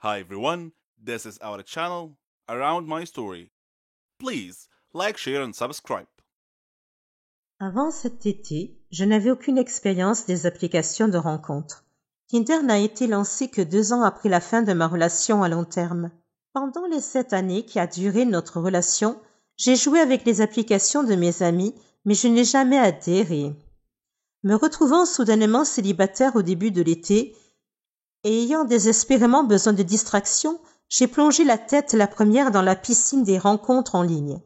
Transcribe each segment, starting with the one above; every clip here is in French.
Hi everyone, this is our channel Around My Story. Please like, share and subscribe. Avant cet été, je n'avais aucune expérience des applications de rencontres. Tinder n'a été lancé que 2 ans après la fin de ma relation à long terme. Pendant les 7 années qui a duré notre relation, j'ai joué avec les applications de mes amis, mais je n'ai jamais adhéré. Me retrouvant soudainement célibataire au début de l'été et ayant désespérément besoin de distraction, j'ai plongé la tête la première dans la piscine des rencontres en ligne.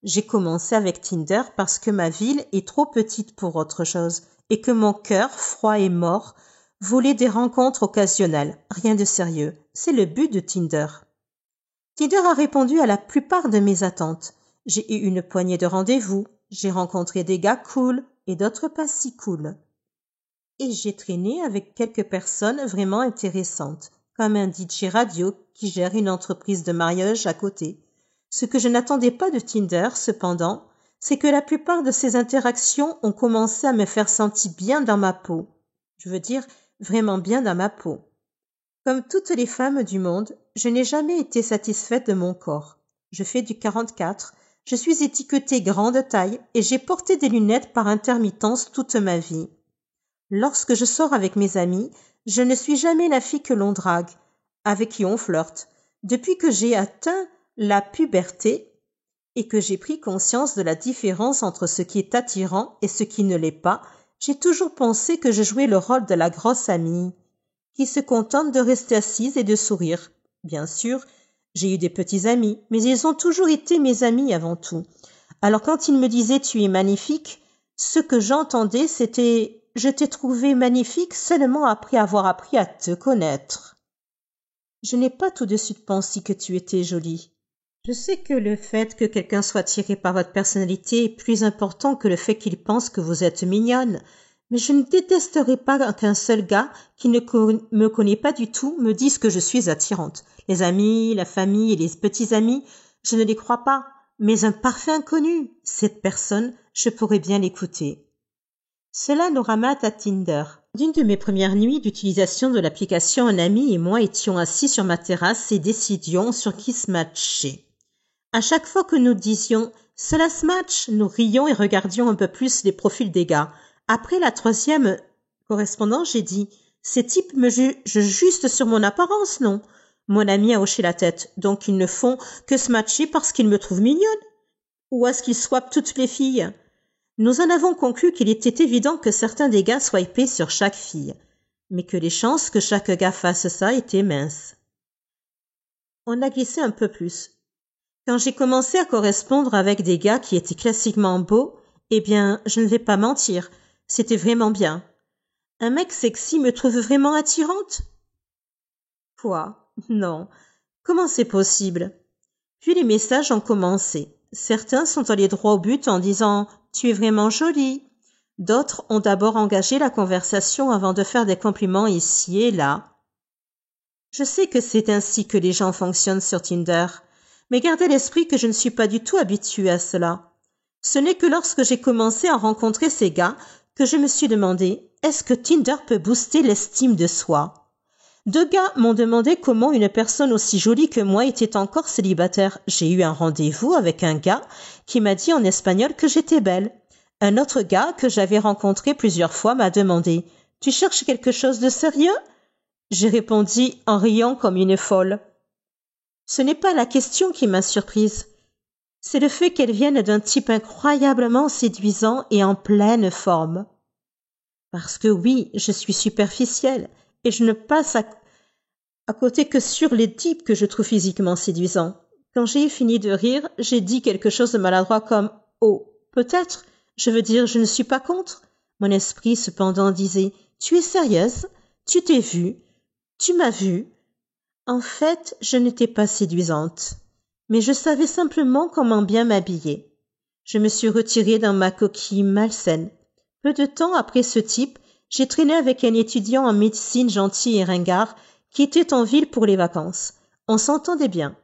J'ai commencé avec Tinder parce que ma ville est trop petite pour autre chose et que mon cœur, froid et mort, voulait des rencontres occasionnelles. Rien de sérieux. C'est le but de Tinder. Tinder a répondu à la plupart de mes attentes. J'ai eu une poignée de rendez-vous, j'ai rencontré des gars cool et d'autres pas si cool. Et j'ai traîné avec quelques personnes vraiment intéressantes, comme un DJ radio qui gère une entreprise de mariage à côté. Ce que je n'attendais pas de Tinder, cependant, c'est que la plupart de ces interactions ont commencé à me faire sentir bien dans ma peau. Je veux dire, vraiment bien dans ma peau. Comme toutes les femmes du monde, je n'ai jamais été satisfaite de mon corps. Je fais du 44, je suis étiquetée grande taille et j'ai porté des lunettes par intermittence toute ma vie. Lorsque je sors avec mes amis, je ne suis jamais la fille que l'on drague, avec qui on flirte. Depuis que j'ai atteint la puberté et que j'ai pris conscience de la différence entre ce qui est attirant et ce qui ne l'est pas, j'ai toujours pensé que je jouais le rôle de la grosse amie, qui se contente de rester assise et de sourire. Bien sûr, j'ai eu des petits amis, mais ils ont toujours été mes amis avant tout. Alors quand ils me disaient « tu es magnifique », ce que j'entendais c'était « je t'ai trouvé magnifique seulement après avoir appris à te connaître ». Je n'ai pas tout de suite pensé que tu étais jolie. Je sais que le fait que quelqu'un soit attiré par votre personnalité est plus important que le fait qu'il pense que vous êtes mignonne, mais je ne détesterai pas qu'un seul gars qui ne me connaît pas du tout me dise que je suis attirante. Les amis, la famille et les petits amis, je ne les crois pas, mais un parfait inconnu, cette personne, je pourrais bien l'écouter. Cela nous ramène à Tinder. D'une de mes premières nuits d'utilisation de l'application, un ami et moi étions assis sur ma terrasse et décidions sur qui se matcher. À chaque fois que nous disions « cela se match », nous rions et regardions un peu plus les profils des gars. Après la 3e correspondance, j'ai dit « ces types me jugent juste sur mon apparence, non ?» Mon ami a hoché la tête. « Donc ils ne font que se matcher parce qu'ils me trouvent mignonne ? Ou est-ce qu'ils swappent toutes les filles ?» Nous en avons conclu qu'il était évident que certains des gars swipaient sur chaque fille, mais que les chances que chaque gars fasse ça étaient minces. On a glissé un peu plus. Quand j'ai commencé à correspondre avec des gars qui étaient classiquement beaux, eh bien, je ne vais pas mentir, c'était vraiment bien. Un mec sexy me trouve vraiment attirante? Quoi? Non. Comment c'est possible? Puis les messages ont commencé. Certains sont allés droit au but en disant « Tu es vraiment jolie ». D'autres ont d'abord engagé la conversation avant de faire des compliments ici et là. Je sais que c'est ainsi que les gens fonctionnent sur Tinder, mais gardez à l'esprit que je ne suis pas du tout habituée à cela. Ce n'est que lorsque j'ai commencé à rencontrer ces gars que je me suis demandé « Est-ce que Tinder peut booster l'estime de soi ?» 2 gars m'ont demandé comment une personne aussi jolie que moi était encore célibataire. J'ai eu un rendez-vous avec un gars qui m'a dit en espagnol que j'étais belle. Un autre gars que j'avais rencontré plusieurs fois m'a demandé « Tu cherches quelque chose de sérieux ?» J'ai répondu en riant comme une folle. Ce n'est pas la question qui m'a surprise. C'est le fait qu'elle vienne d'un type incroyablement séduisant et en pleine forme. Parce que oui, je suis superficielle. Et je ne passe à côté que sur les types que je trouve physiquement séduisants. Quand j'ai fini de rire, j'ai dit quelque chose de maladroit comme « Oh, peut-être, je veux dire, je ne suis pas contre ». Mon esprit, cependant, disait « Tu es sérieuse? Tu t'es vue? Tu m'as vue ?» En fait, je n'étais pas séduisante, mais je savais simplement comment bien m'habiller. Je me suis retirée dans ma coquille malsaine. Peu de temps après ce type, j'ai traîné avec un étudiant en médecine gentil et ringard qui était en ville pour les vacances. On s'entendait bien.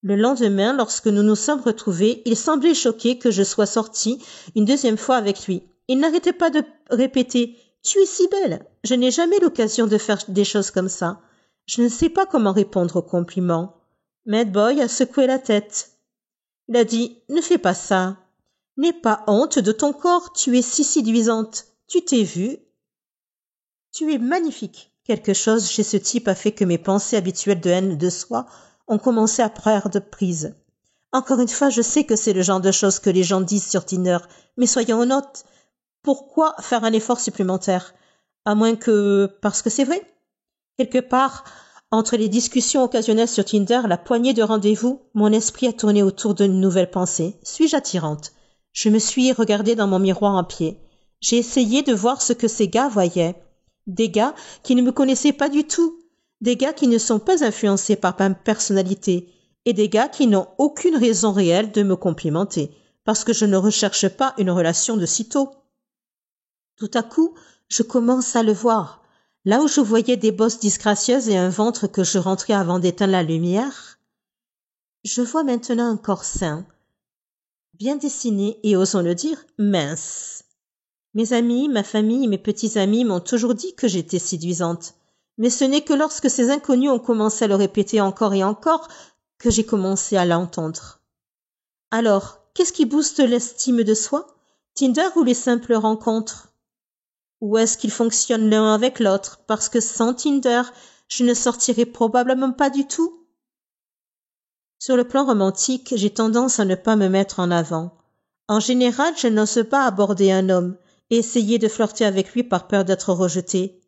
Le lendemain, lorsque nous nous sommes retrouvés, il semblait choqué que je sois sortie une 2e fois avec lui. Il n'arrêtait pas de répéter « Tu es si belle !» Je n'ai jamais l'occasion de faire des choses comme ça. Je ne sais pas comment répondre au compliment. Mad Boy a secoué la tête. Il a dit « Ne fais pas ça. N'aie pas honte de ton corps, tu es si séduisante. Tu t'es vue. Tu es magnifique. » Quelque chose chez ce type a fait que mes pensées habituelles de haine de soi ont commencé à perdre prise. Encore une fois, je sais que c'est le genre de choses que les gens disent sur Tinder, mais soyons honnêtes, pourquoi faire un effort supplémentaire? À moins que parce que c'est vrai. Quelque part, entre les discussions occasionnelles sur Tinder, la poignée de rendez-vous, mon esprit a tourné autour d'une nouvelle pensée. Suis-je attirante? Je me suis regardée dans mon miroir en pied. J'ai essayé de voir ce que ces gars voyaient. Des gars qui ne me connaissaient pas du tout. Des gars qui ne sont pas influencés par ma personnalité. Et des gars qui n'ont aucune raison réelle de me complimenter. Parce que je ne recherche pas une relation de sitôt. Tout à coup, je commence à le voir. Là où je voyais des bosses disgracieuses et un ventre que je rentrais avant d'éteindre la lumière, je vois maintenant un corps sain, bien dessiné et, osons le dire, mince. Mes amis, ma famille et mes petits amis m'ont toujours dit que j'étais séduisante. Mais ce n'est que lorsque ces inconnus ont commencé à le répéter encore et encore que j'ai commencé à l'entendre. Alors, qu'est-ce qui booste l'estime de soi? Tinder ou les simples rencontres? Ou est-ce qu'ils fonctionnent l'un avec l'autre? Parce que sans Tinder, je ne sortirais probablement pas du tout. Sur le plan romantique, j'ai tendance à ne pas me mettre en avant. En général, je n'ose pas aborder un homme et essayer de flirter avec lui par peur d'être rejetée.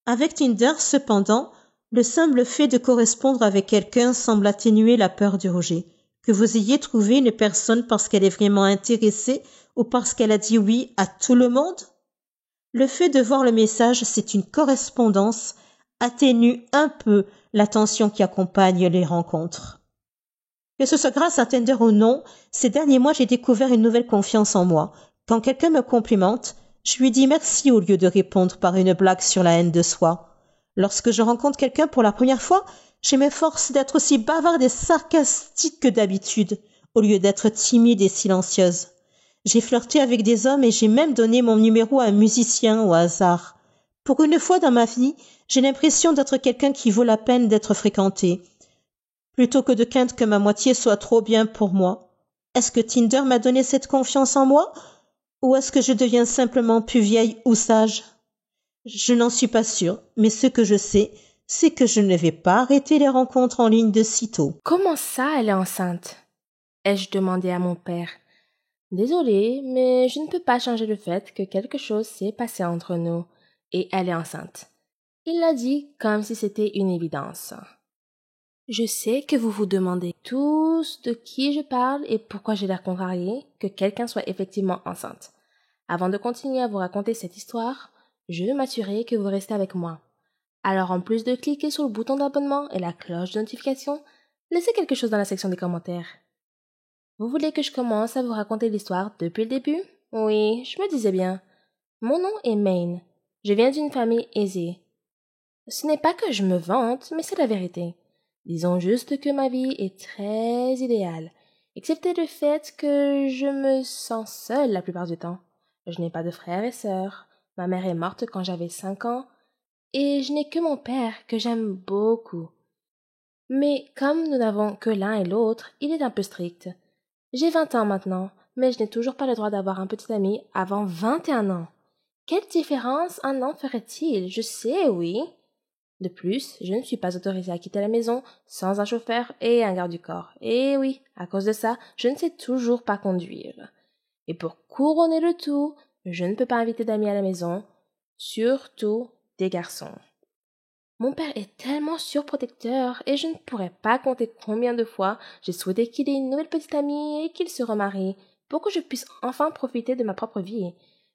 Avec Tinder, cependant, le simple fait de correspondre avec quelqu'un semble atténuer la peur du rejet. Que vous ayez trouvé une personne parce qu'elle est vraiment intéressée ou parce qu'elle a dit oui à tout le monde? Le fait de voir le message, c'est une correspondance, atténue un peu la tension qui accompagne les rencontres. Que ce soit grâce à Tinder ou non, ces derniers mois, j'ai découvert une nouvelle confiance en moi. Quand quelqu'un me complimente, je lui dis merci au lieu de répondre par une blague sur la haine de soi. Lorsque je rencontre quelqu'un pour la première fois, je m'efforce d'être aussi bavarde et sarcastique que d'habitude, au lieu d'être timide et silencieuse. J'ai flirté avec des hommes et j'ai même donné mon numéro à un musicien au hasard. Pour une fois dans ma vie, j'ai l'impression d'être quelqu'un qui vaut la peine d'être fréquenté, plutôt que de craindre que ma moitié soit trop bien pour moi. Est-ce que Tinder m'a donné cette confiance en moi? Ou est-ce que je deviens simplement plus vieille ou sage? Je n'en suis pas sûre, mais ce que je sais, c'est que je ne vais pas arrêter les rencontres en ligne de sitôt. Comment ça, elle est enceinte? Ai-je demandé à mon père. Désolée, mais je ne peux pas changer le fait que quelque chose s'est passé entre nous, et elle est enceinte. Il l'a dit comme si c'était une évidence. Je sais que vous vous demandez tous de qui je parle et pourquoi j'ai l'air contrariée que quelqu'un soit effectivement enceinte. Avant de continuer à vous raconter cette histoire, je veux m'assurer que vous restez avec moi. Alors en plus de cliquer sur le bouton d'abonnement et la cloche de notification, laissez quelque chose dans la section des commentaires. Vous voulez que je commence à vous raconter l'histoire depuis le début? Oui, je me disais bien. Mon nom est Maine. Je viens d'une famille aisée. Ce n'est pas que je me vante, mais c'est la vérité. Disons juste que ma vie est très idéale, excepté le fait que je me sens seule la plupart du temps. Je n'ai pas de frères et sœurs. Ma mère est morte quand j'avais 5 ans, et je n'ai que mon père que j'aime beaucoup. Mais comme nous n'avons que l'un et l'autre, il est un peu strict. J'ai 20 ans maintenant, mais je n'ai toujours pas le droit d'avoir un petit ami avant 21 ans. Quelle différence un an ferait-il? Je sais, oui. De plus, je ne suis pas autorisée à quitter la maison sans un chauffeur et un garde du corps. Et oui, à cause de ça, je ne sais toujours pas conduire. Et pour couronner le tout, je ne peux pas inviter d'amis à la maison, surtout des garçons. Mon père est tellement surprotecteur et je ne pourrais pas compter combien de fois j'ai souhaité qu'il ait une nouvelle petite amie et qu'il se remarie pour que je puisse enfin profiter de ma propre vie.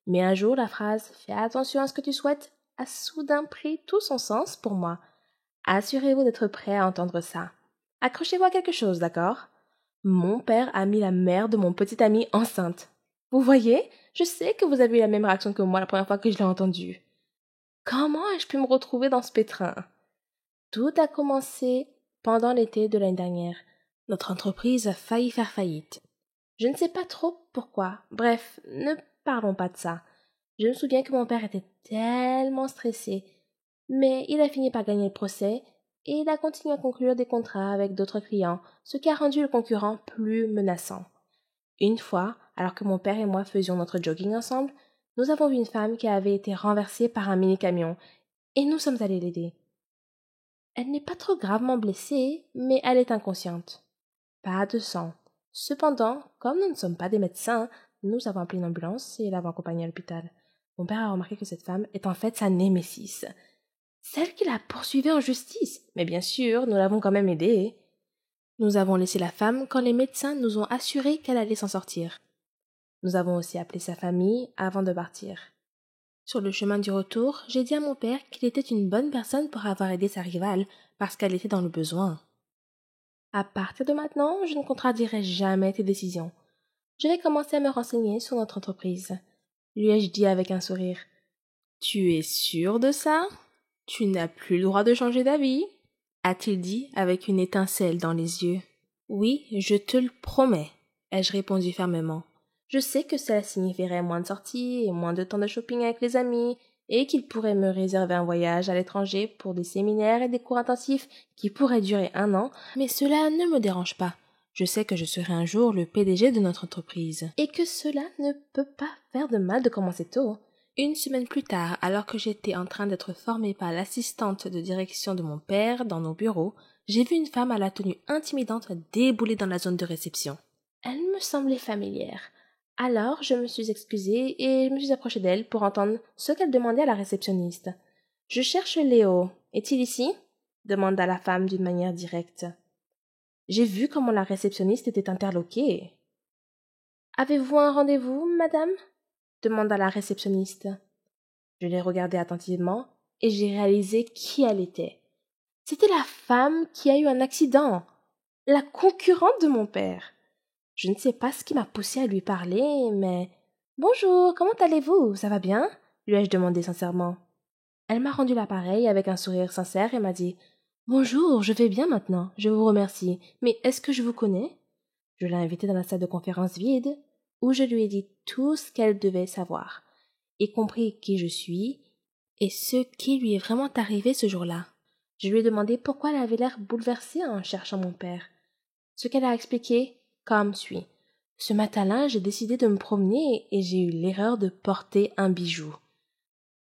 Mais un jour, la phrase « Fais attention à ce que tu souhaites » a soudain pris tout son sens pour moi. Assurez-vous d'être prêt à entendre ça. Accrochez-vous à quelque chose, d'accord? Mon père a mis la mère de mon petit ami enceinte. Vous voyez? Je sais que vous avez eu la même réaction que moi la première fois que je l'ai entendu. Comment ai-je pu me retrouver dans ce pétrin? Tout a commencé pendant l'été de l'année dernière. Notre entreprise a failli faire faillite. Je ne sais pas trop pourquoi. Bref, ne parlons pas de ça. Je me souviens que mon père était tellement stressé. Mais il a fini par gagner le procès et il a continué à conclure des contrats avec d'autres clients, ce qui a rendu le concurrent plus menaçant. Une fois, alors que mon père et moi faisions notre jogging ensemble, nous avons vu une femme qui avait été renversée par un mini-camion, et nous sommes allés l'aider. Elle n'est pas trop gravement blessée, mais elle est inconsciente. Pas de sang. Cependant, comme nous ne sommes pas des médecins, nous avons appelé une ambulance et l'avons accompagnée à l'hôpital. Mon père a remarqué que cette femme est en fait sa némésis, celle qui la poursuivait en justice, mais bien sûr, nous l'avons quand même aidée. Nous avons laissé la femme quand les médecins nous ont assuré qu'elle allait s'en sortir. Nous avons aussi appelé sa famille avant de partir. Sur le chemin du retour, j'ai dit à mon père qu'il était une bonne personne pour avoir aidé sa rivale parce qu'elle était dans le besoin. À partir de maintenant, je ne contradierai jamais tes décisions. Je vais commencer à me renseigner sur notre entreprise, lui ai-je dit avec un sourire. Tu es sûr de ça? Tu n'as plus le droit de changer d'avis, a-t-il dit avec une étincelle dans les yeux. Oui, je te le promets, ai-je répondu fermement. Je sais que cela signifierait moins de sorties et moins de temps de shopping avec les amis, et qu'il pourrait me réserver un voyage à l'étranger pour des séminaires et des cours intensifs qui pourraient durer 1 an, mais cela ne me dérange pas. Je sais que je serai un jour le PDG de notre entreprise, et que cela ne peut pas faire de mal de commencer tôt. Une semaine plus tard, alors que j'étais en train d'être formée par l'assistante de direction de mon père dans nos bureaux, j'ai vu une femme à la tenue intimidante débouler dans la zone de réception. Elle me semblait familière. Alors je me suis excusée et je me suis approchée d'elle pour entendre ce qu'elle demandait à la réceptionniste. « Je cherche Léo. Est-il ici ?» demanda la femme d'une manière directe. J'ai vu comment la réceptionniste était interloquée. « Avez-vous un rendez-vous, madame ?» demanda la réceptionniste. Je l'ai regardée attentivement et j'ai réalisé qui elle était. C'était la femme qui a eu un accident, la concurrente de mon père. Je ne sais pas ce qui m'a poussée à lui parler, mais « Bonjour, comment allez-vous? Ça va bien ?» lui ai-je demandé sincèrement. Elle m'a rendu l'appareil avec un sourire sincère et m'a dit « Bonjour, je vais bien maintenant, je vous remercie, mais est-ce que je vous connais ?» Je l'ai invitée dans la salle de conférence vide, où je lui ai dit tout ce qu'elle devait savoir, y compris qui je suis et ce qui lui est vraiment arrivé ce jour-là. Je lui ai demandé pourquoi elle avait l'air bouleversée en cherchant mon père. Ce qu'elle a expliqué comme suit. Ce matin-là, j'ai décidé de me promener et j'ai eu l'erreur de porter un bijou.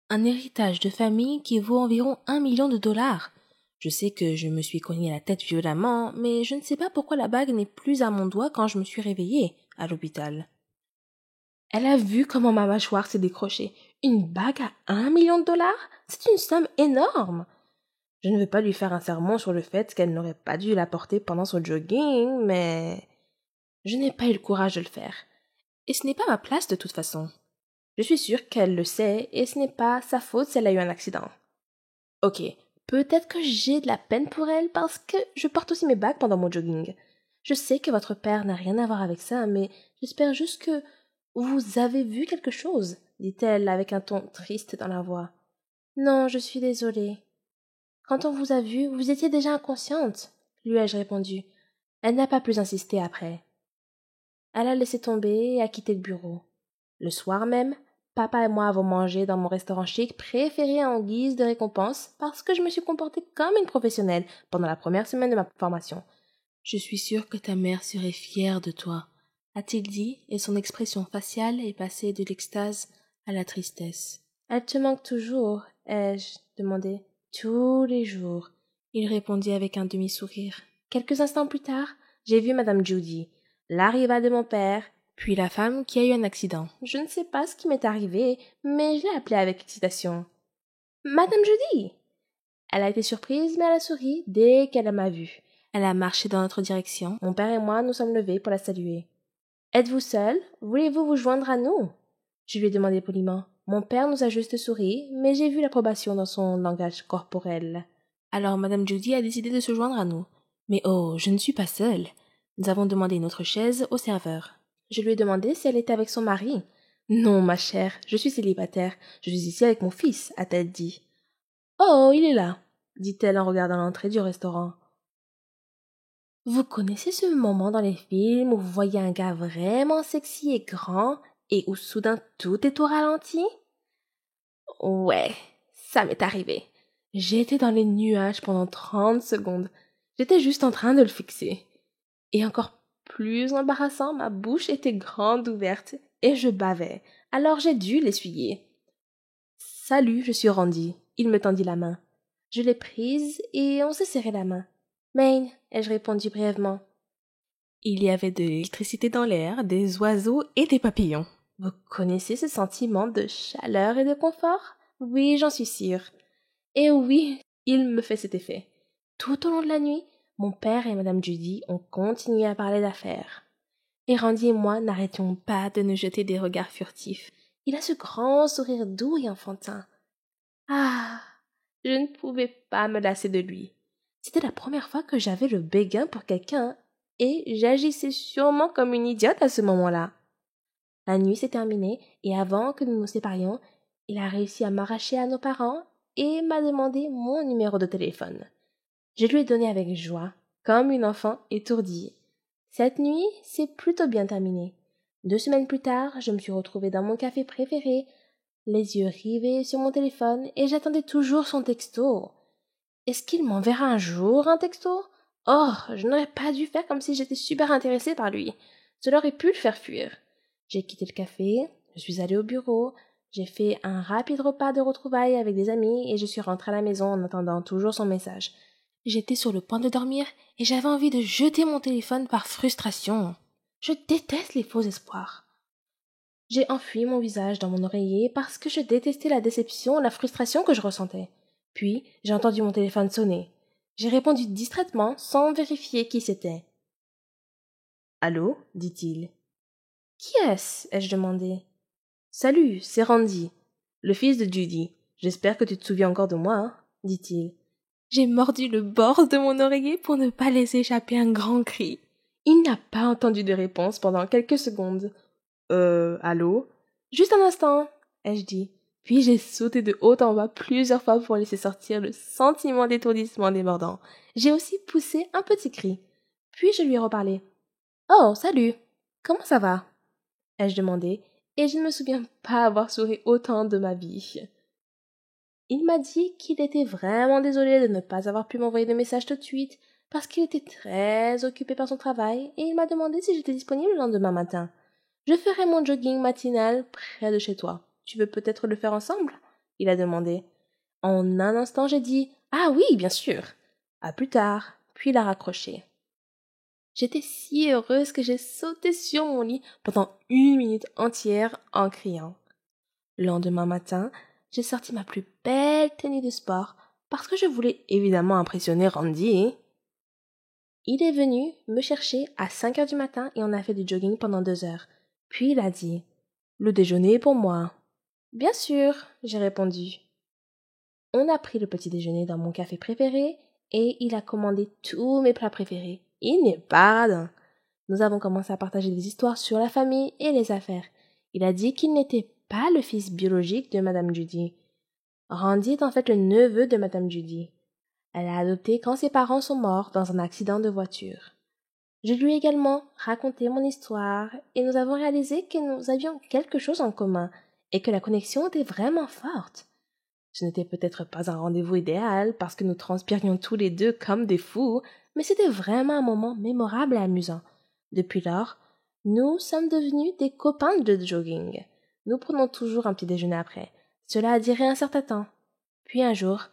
Un héritage de famille qui vaut environ 1 million de dollars. Je sais que je me suis cogné la tête violemment, mais je ne sais pas pourquoi la bague n'est plus à mon doigt quand je me suis réveillée à l'hôpital. Elle a vu comment ma mâchoire s'est décrochée. Une bague à 1 million de dollars? C'est une somme énorme. Je ne veux pas lui faire un sermon sur le fait qu'elle n'aurait pas dû la porter pendant son jogging, mais je n'ai pas eu le courage de le faire. Et ce n'est pas ma place de toute façon. Je suis sûre qu'elle le sait et ce n'est pas sa faute si elle a eu un accident. Ok, peut-être que j'ai de la peine pour elle parce que je porte aussi mes bagues pendant mon jogging. Je sais que votre père n'a rien à voir avec ça, mais j'espère juste que vous avez vu quelque chose, dit-elle avec un ton triste dans la voix. Non, je suis désolée. Quand on vous a vu, vous étiez déjà inconsciente, lui ai-je répondu. Elle n'a pas plus insisté après. Elle a laissé tomber et a quitté le bureau. Le soir même, papa et moi avons mangé dans mon restaurant chic préféré en guise de récompense parce que je me suis comportée comme une professionnelle pendant la première semaine de ma formation. Je suis sûre que ta mère serait fière de toi, a-t-il dit, et son expression faciale est passée de l'extase à la tristesse. Elle te manque toujours, ai-je demandé. Tous les jours, il répondit avec un demi-sourire. Quelques instants plus tard, j'ai vu madame Judy, la rivale de mon père, puis la femme qui a eu un accident. Je ne sais pas ce qui m'est arrivé, mais je l'ai appelée avec excitation. Madame Judy! Elle a été surprise, mais elle a souri dès qu'elle m'a vue. Elle a marché dans notre direction. Mon père et moi nous sommes levés pour la saluer. Êtes-vous seule? Voulez-vous vous joindre à nous? Je lui ai demandé poliment. Mon père nous a juste souri, mais j'ai vu l'approbation dans son langage corporel. Alors madame Judy a décidé de se joindre à nous. Mais oh, je ne suis pas seule. Nous avons demandé une autre chaise au serveur. Je lui ai demandé si elle était avec son mari. Non, ma chère, je suis célibataire. Je suis ici avec mon fils, a-t-elle dit. Oh, il est là, dit-elle en regardant l'entrée du restaurant. Vous connaissez ce moment dans les films où vous voyez un gars vraiment sexy et grand et où soudain tout est au ralenti? Ouais, ça m'est arrivé. J'étais dans les nuages pendant 30 secondes. J'étais juste en train de le fixer. Et encore plus embarrassant, ma bouche était grande ouverte et je bavais. Alors j'ai dû l'essuyer. Salut, je suis Randy. Il me tendit la main. Je l'ai prise et on s'est serré la main. Maine, ai-je répondu brièvement. Il y avait de l'électricité dans l'air, des oiseaux et des papillons. Vous connaissez ce sentiment de chaleur et de confort? Oui, j'en suis sûre. Et oui, il me fait cet effet. Tout au long de la nuit, mon père et madame Judy ont continué à parler d'affaires. Et Randy et moi n'arrêtions pas de nous jeter des regards furtifs. Il a ce grand sourire doux et enfantin. Ah, je ne pouvais pas me lasser de lui. C'était la première fois que j'avais le béguin pour quelqu'un, et j'agissais sûrement comme une idiote à ce moment-là. La nuit s'est terminée, et avant que nous nous séparions, il a réussi à m'arracher à nos parents et m'a demandé mon numéro de téléphone. Je lui ai donné avec joie, comme une enfant étourdie. Cette nuit s'est plutôt bien terminée. 2 semaines plus tard, je me suis retrouvée dans mon café préféré, les yeux rivés sur mon téléphone, et j'attendais toujours son texto. Est-ce qu'il m'enverra un jour un texto? Oh, je n'aurais pas dû faire comme si j'étais super intéressée par lui. Cela aurait pu le faire fuir. J'ai quitté le café, je suis allée au bureau, j'ai fait un rapide repas de retrouvailles avec des amis et je suis rentrée à la maison en attendant toujours son message. J'étais sur le point de dormir et j'avais envie de jeter mon téléphone par frustration. Je déteste les faux espoirs. J'ai enfui mon visage dans mon oreiller parce que je détestais la déception et la frustration que je ressentais. Puis, j'ai entendu mon téléphone sonner. J'ai répondu distraitement sans vérifier qui c'était. « Allô ?» dit-il. « Qui est-ce » ai-je demandé. « Salut, c'est Randy, le fils de Judy. J'espère que tu te souviens encore de moi, hein ?» dit-il. J'ai mordu le bord de mon oreiller pour ne pas laisser échapper un grand cri. Il n'a pas entendu de réponse pendant quelques secondes. Allô? Juste un instant, ai-je dit. Puis j'ai sauté de haut en bas plusieurs fois pour laisser sortir le sentiment d'étourdissement débordant. J'ai aussi poussé un petit cri. Puis je lui ai reparlé. Oh, salut! Comment ça va? Ai-je demandé, et je ne me souviens pas avoir souri autant de ma vie. Il m'a dit qu'il était vraiment désolé de ne pas avoir pu m'envoyer de message tout de suite, parce qu'il était très occupé par son travail, et il m'a demandé si j'étais disponible le lendemain matin. Je ferai mon jogging matinal près de chez toi. Tu veux peut-être le faire ensemble? Il a demandé. En un instant, j'ai dit ah oui, bien sûr. À plus tard. Puis il a raccroché. J'étais si heureuse que j'ai sauté sur mon lit pendant 1 minute entière en criant. Le lendemain matin, j'ai sorti ma plus belle tenue de sport parce que je voulais évidemment impressionner Randy. Il est venu me chercher à 5 heures du matin et on a fait du jogging pendant 2 heures. Puis il a dit « Le déjeuner est pour moi. » Bien sûr, j'ai répondu. On a pris le petit déjeuner dans mon café préféré et il a commandé tous mes plats préférés. Il n'est pas radin. Nous avons commencé à partager des histoires sur la famille et les affaires. Il a dit qu'il n'était pas le fils biologique de Madame Judy. Randy est en fait le neveu de Madame Judy. Elle l'a adopté quand ses parents sont morts dans un accident de voiture. Je lui ai également raconté mon histoire et nous avons réalisé que nous avions quelque chose en commun et que la connexion était vraiment forte. Ce n'était peut-être pas un rendez-vous idéal parce que nous transpirions tous les deux comme des fous, mais c'était vraiment un moment mémorable et amusant. Depuis lors, nous sommes devenus des copains de jogging. Nous prenons toujours un petit déjeuner après. Cela a duré un certain temps. Puis un jour,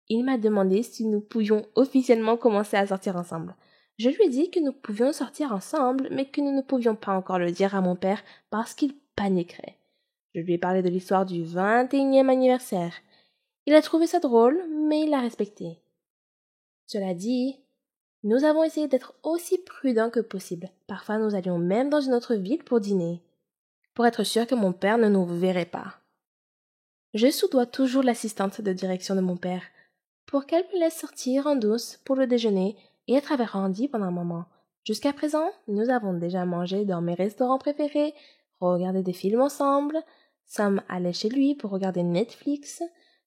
il m'a demandé si nous pouvions officiellement commencer à sortir ensemble. Je lui ai dit que nous pouvions sortir ensemble, mais que nous ne pouvions pas encore le dire à mon père parce qu'il paniquerait. Je lui ai parlé de l'histoire du 21e anniversaire. Il a trouvé ça drôle, mais il l'a respecté. Cela dit, nous avons essayé d'être aussi prudents que possible. Parfois, nous allions même dans une autre ville pour dîner, pour être sûr que mon père ne nous verrait pas. Je soudoie toujours l'assistante de direction de mon père, pour qu'elle me laisse sortir en douce pour le déjeuner et être avec Randy pendant un moment. Jusqu'à présent, nous avons déjà mangé dans mes restaurants préférés, regardé des films ensemble, sommes allés chez lui pour regarder Netflix,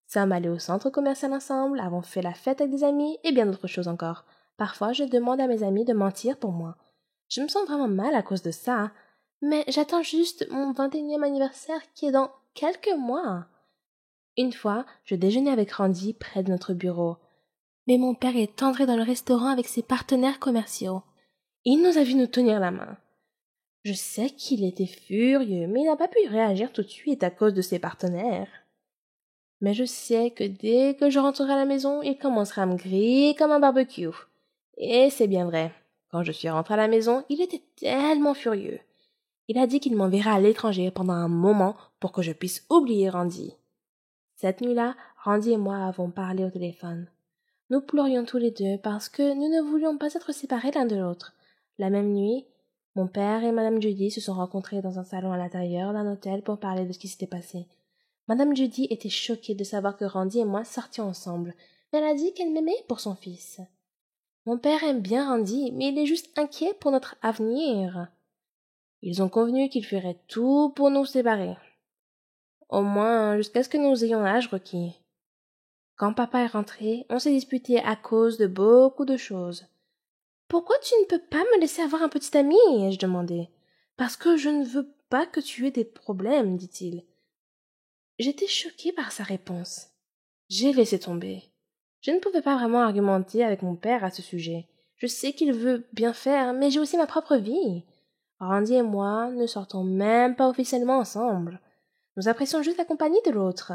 sommes allés au centre commercial ensemble, avons fait la fête avec des amis et bien d'autres choses encore. Parfois, je demande à mes amis de mentir pour moi. Je me sens vraiment mal à cause de ça, mais j'attends juste mon 21e anniversaire qui est dans quelques mois. Une fois, je déjeunais avec Randy près de notre bureau. Mais mon père est entré dans le restaurant avec ses partenaires commerciaux. Il nous a vu nous tenir la main. Je sais qu'il était furieux, mais il n'a pas pu réagir tout de suite à cause de ses partenaires. Mais je sais que dès que je rentrerai à la maison, il commencera à me griller comme un barbecue. Et c'est bien vrai. Quand je suis rentrée à la maison, il était tellement furieux. Il a dit qu'il m'enverra à l'étranger pendant un moment pour que je puisse oublier Randy. Cette nuit-là, Randy et moi avons parlé au téléphone. Nous pleurions tous les deux parce que nous ne voulions pas être séparés l'un de l'autre. La même nuit, mon père et Madame Judy se sont rencontrés dans un salon à l'intérieur d'un hôtel pour parler de ce qui s'était passé. Madame Judy était choquée de savoir que Randy et moi sortions ensemble, mais elle a dit qu'elle m'aimait pour son fils. Mon père aime bien Randy, mais il est juste inquiet pour notre avenir. Ils ont convenu qu'ils feraient tout pour nous séparer. Au moins jusqu'à ce que nous ayons l'âge requis. Quand papa est rentré, on s'est disputé à cause de beaucoup de choses. « Pourquoi tu ne peux pas me laisser avoir un petit ami ?» ai-je demandé. « Parce que je ne veux pas que tu aies des problèmes, dit-il. » J'étais choquée par sa réponse. J'ai laissé tomber. Je ne pouvais pas vraiment argumenter avec mon père à ce sujet. Je sais qu'il veut bien faire, mais j'ai aussi ma propre vie. Randy et moi ne sortons même pas officiellement ensemble. Nous apprécions juste la compagnie de l'autre.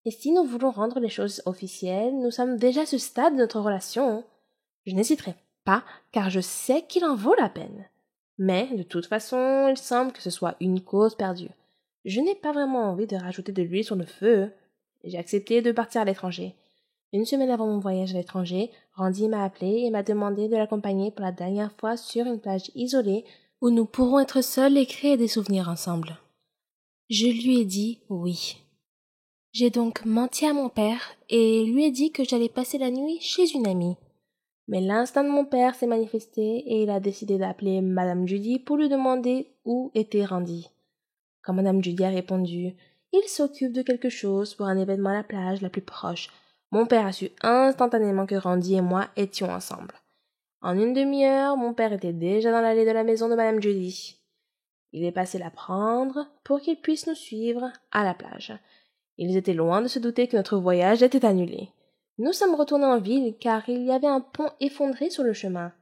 Et si nous voulons rendre les choses officielles, nous sommes déjà à ce stade de notre relation. Je n'hésiterai pas, car je sais qu'il en vaut la peine. Mais, de toute façon, il semble que ce soit une cause perdue. Je n'ai pas vraiment envie de rajouter de l'huile sur le feu. J'ai accepté de partir à l'étranger. Une semaine avant mon voyage à l'étranger, Randy m'a appelé et m'a demandé de l'accompagner pour la dernière fois sur une plage isolée où nous pourrons être seuls et créer des souvenirs ensemble. Je lui ai dit oui. J'ai donc menti à mon père et lui ai dit que j'allais passer la nuit chez une amie. Mais l'instinct de mon père s'est manifesté et il a décidé d'appeler Madame Judy pour lui demander où était Randy. Quand Madame Judy a répondu « Il s'occupe de quelque chose pour un événement à la plage la plus proche », mon père a su instantanément que Randy et moi étions ensemble. En une demi-heure, mon père était déjà dans l'allée de la maison de Madame Judy. Il est passé la prendre pour qu'il puisse nous suivre à la plage. Ils étaient loin de se douter que notre voyage était annulé. Nous sommes retournés en ville car il y avait un pont effondré sur le chemin.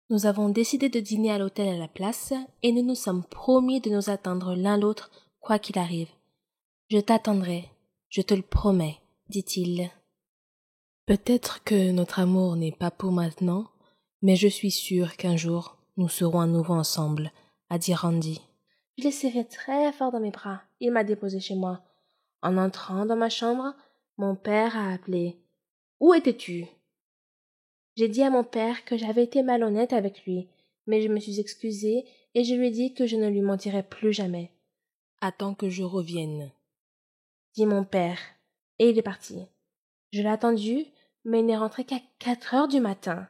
Nous avons décidé de dîner à l'hôtel à la place et nous nous sommes promis de nous attendre l'un l'autre quoi qu'il arrive. « Je t'attendrai, je te le promets, » dit-il. Peut-être que notre amour n'est pas pour maintenant, mais je suis sûre qu'un jour nous serons à nouveau ensemble, a dit Randy. Je l'ai serré très fort dans mes bras. Il m'a déposé chez moi. En entrant dans ma chambre, mon père a appelé. « Où étais-tu » J'ai dit à mon père que j'avais été malhonnête avec lui, mais je me suis excusée et je lui ai dit que je ne lui mentirais plus jamais. « Attends que je revienne, » dit mon père, et il est parti. Je l'ai attendu, mais il n'est rentré qu'à 4 heures du matin.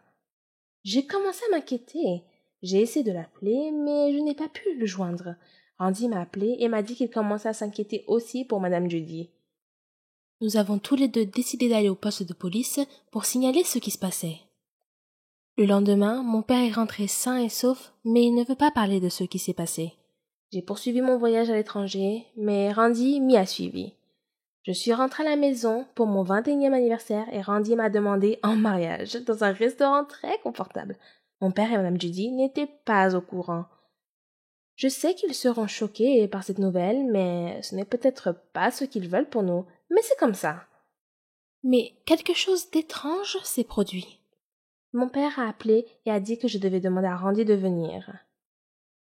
J'ai commencé à m'inquiéter. J'ai essayé de l'appeler, mais je n'ai pas pu le joindre. Randy m'a appelé et m'a dit qu'il commençait à s'inquiéter aussi pour Madame Judy. Nous avons tous les deux décidé d'aller au poste de police pour signaler ce qui se passait. Le lendemain, mon père est rentré sain et sauf, mais il ne veut pas parler de ce qui s'est passé. J'ai poursuivi mon voyage à l'étranger, mais Randy m'y a suivi. Je suis rentrée à la maison pour mon 21e anniversaire et Randy m'a demandé en mariage dans un restaurant très confortable. Mon père et Madame Judy n'étaient pas au courant. Je sais qu'ils seront choqués par cette nouvelle, mais ce n'est peut-être pas ce qu'ils veulent pour nous, mais c'est comme ça. Mais quelque chose d'étrange s'est produit. Mon père a appelé et a dit que je devais demander à Randy de venir.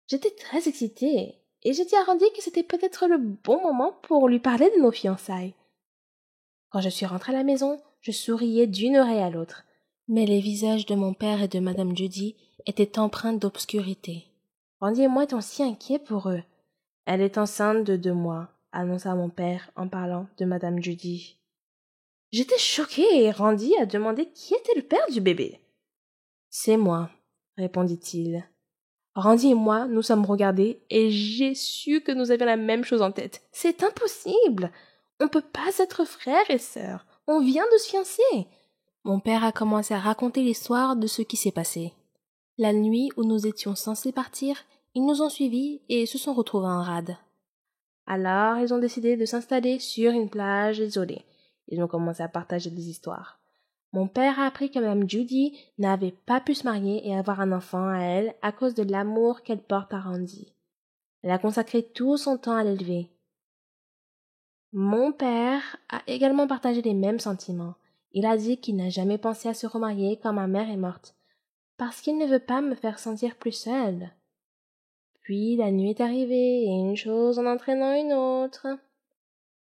J'étais très excitée et j'ai dit à Randy que c'était peut-être le bon moment pour lui parler de nos fiançailles. Quand je suis rentrée à la maison, je souriais d'une oreille à l'autre, mais les visages de mon père et de Madame Judy étaient empreints d'obscurité. Randy et moi étions si inquiets pour eux. Elle est enceinte de 2 mois, annonça mon père en parlant de Madame Judy. J'étais choquée et Randy a demandé qui était le père du bébé. C'est moi, répondit-il. Randy et moi nous sommes regardés et j'ai su que nous avions la même chose en tête. C'est impossible. On ne peut pas être frères et sœurs. On vient de se fiancer. Mon père a commencé à raconter l'histoire de ce qui s'est passé. La nuit où nous étions censés partir, ils nous ont suivis et se sont retrouvés en rade. Alors, ils ont décidé de s'installer sur une plage isolée. Ils ont commencé à partager des histoires. Mon père a appris que Mme Judy n'avait pas pu se marier et avoir un enfant à elle à cause de l'amour qu'elle porte à Randy. Elle a consacré tout son temps à l'élever. Mon père a également partagé les mêmes sentiments. Il a dit qu'il n'a jamais pensé à se remarier quand ma mère est morte, parce qu'il ne veut pas me faire sentir plus seule. Puis la nuit est arrivée, et une chose en entraînant une autre.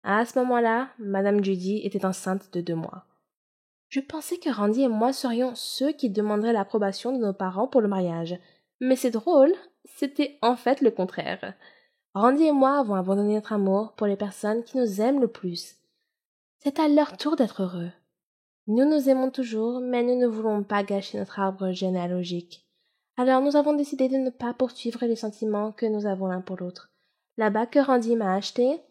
À ce moment-là, Madame Judy était enceinte de 2 mois. Je pensais que Randy et moi serions ceux qui demanderaient l'approbation de nos parents pour le mariage. Mais c'est drôle, c'était en fait le contraire. Randy et moi avons abandonné notre amour pour les personnes qui nous aiment le plus. C'est à leur tour d'être heureux. Nous nous aimons toujours, mais nous ne voulons pas gâcher notre arbre généalogique. Alors nous avons décidé de ne pas poursuivre les sentiments que nous avons l'un pour l'autre. La bague que Randy m'a achetée,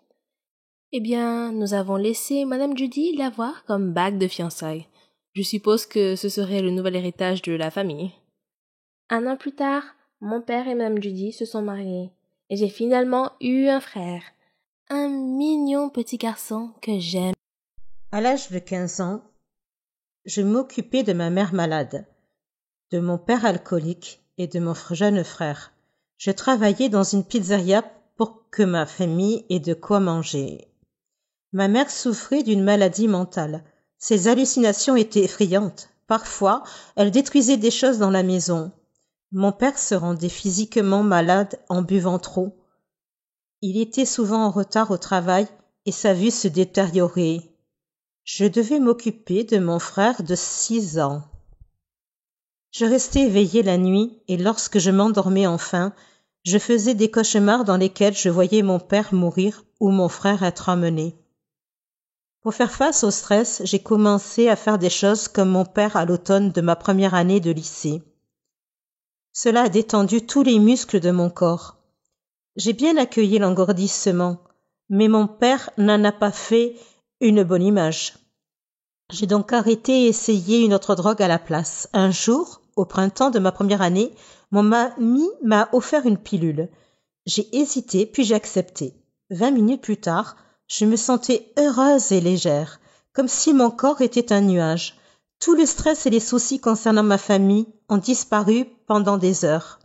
eh bien, nous avons laissé Madame Judy l'avoir comme bague de fiançailles. Je suppose que ce serait le nouvel héritage de la famille. 1 an plus tard, mon père et Madame Judy se sont mariés, et j'ai finalement eu un frère. Un mignon petit garçon que j'aime. À l'âge de 15 ans, je m'occupais de ma mère malade, de mon père alcoolique et de mon jeune frère. Je travaillais dans une pizzeria pour que ma famille ait de quoi manger. Ma mère souffrait d'une maladie mentale. Ses hallucinations étaient effrayantes. Parfois, elle détruisait des choses dans la maison. Mon père se rendait physiquement malade en buvant trop. Il était souvent en retard au travail et sa vue se détériorait. Je devais m'occuper de mon frère de 6 ans. Je restais éveillée la nuit et lorsque je m'endormais enfin, je faisais des cauchemars dans lesquels je voyais mon père mourir ou mon frère être emmené. Pour faire face au stress, j'ai commencé à faire des choses comme mon père à l'automne de ma première année de lycée. Cela a détendu tous les muscles de mon corps. J'ai bien accueilli l'engourdissement, mais mon père n'en a pas fait une bonne image. J'ai donc arrêté et essayé une autre drogue à la place. Un jour, au printemps de ma première année, mon ami m'a offert une pilule. J'ai hésité, puis j'ai accepté. 20 minutes plus tard, je me sentais heureuse et légère, comme si mon corps était un nuage. Tout le stress et les soucis concernant ma famille ont disparu pendant des heures.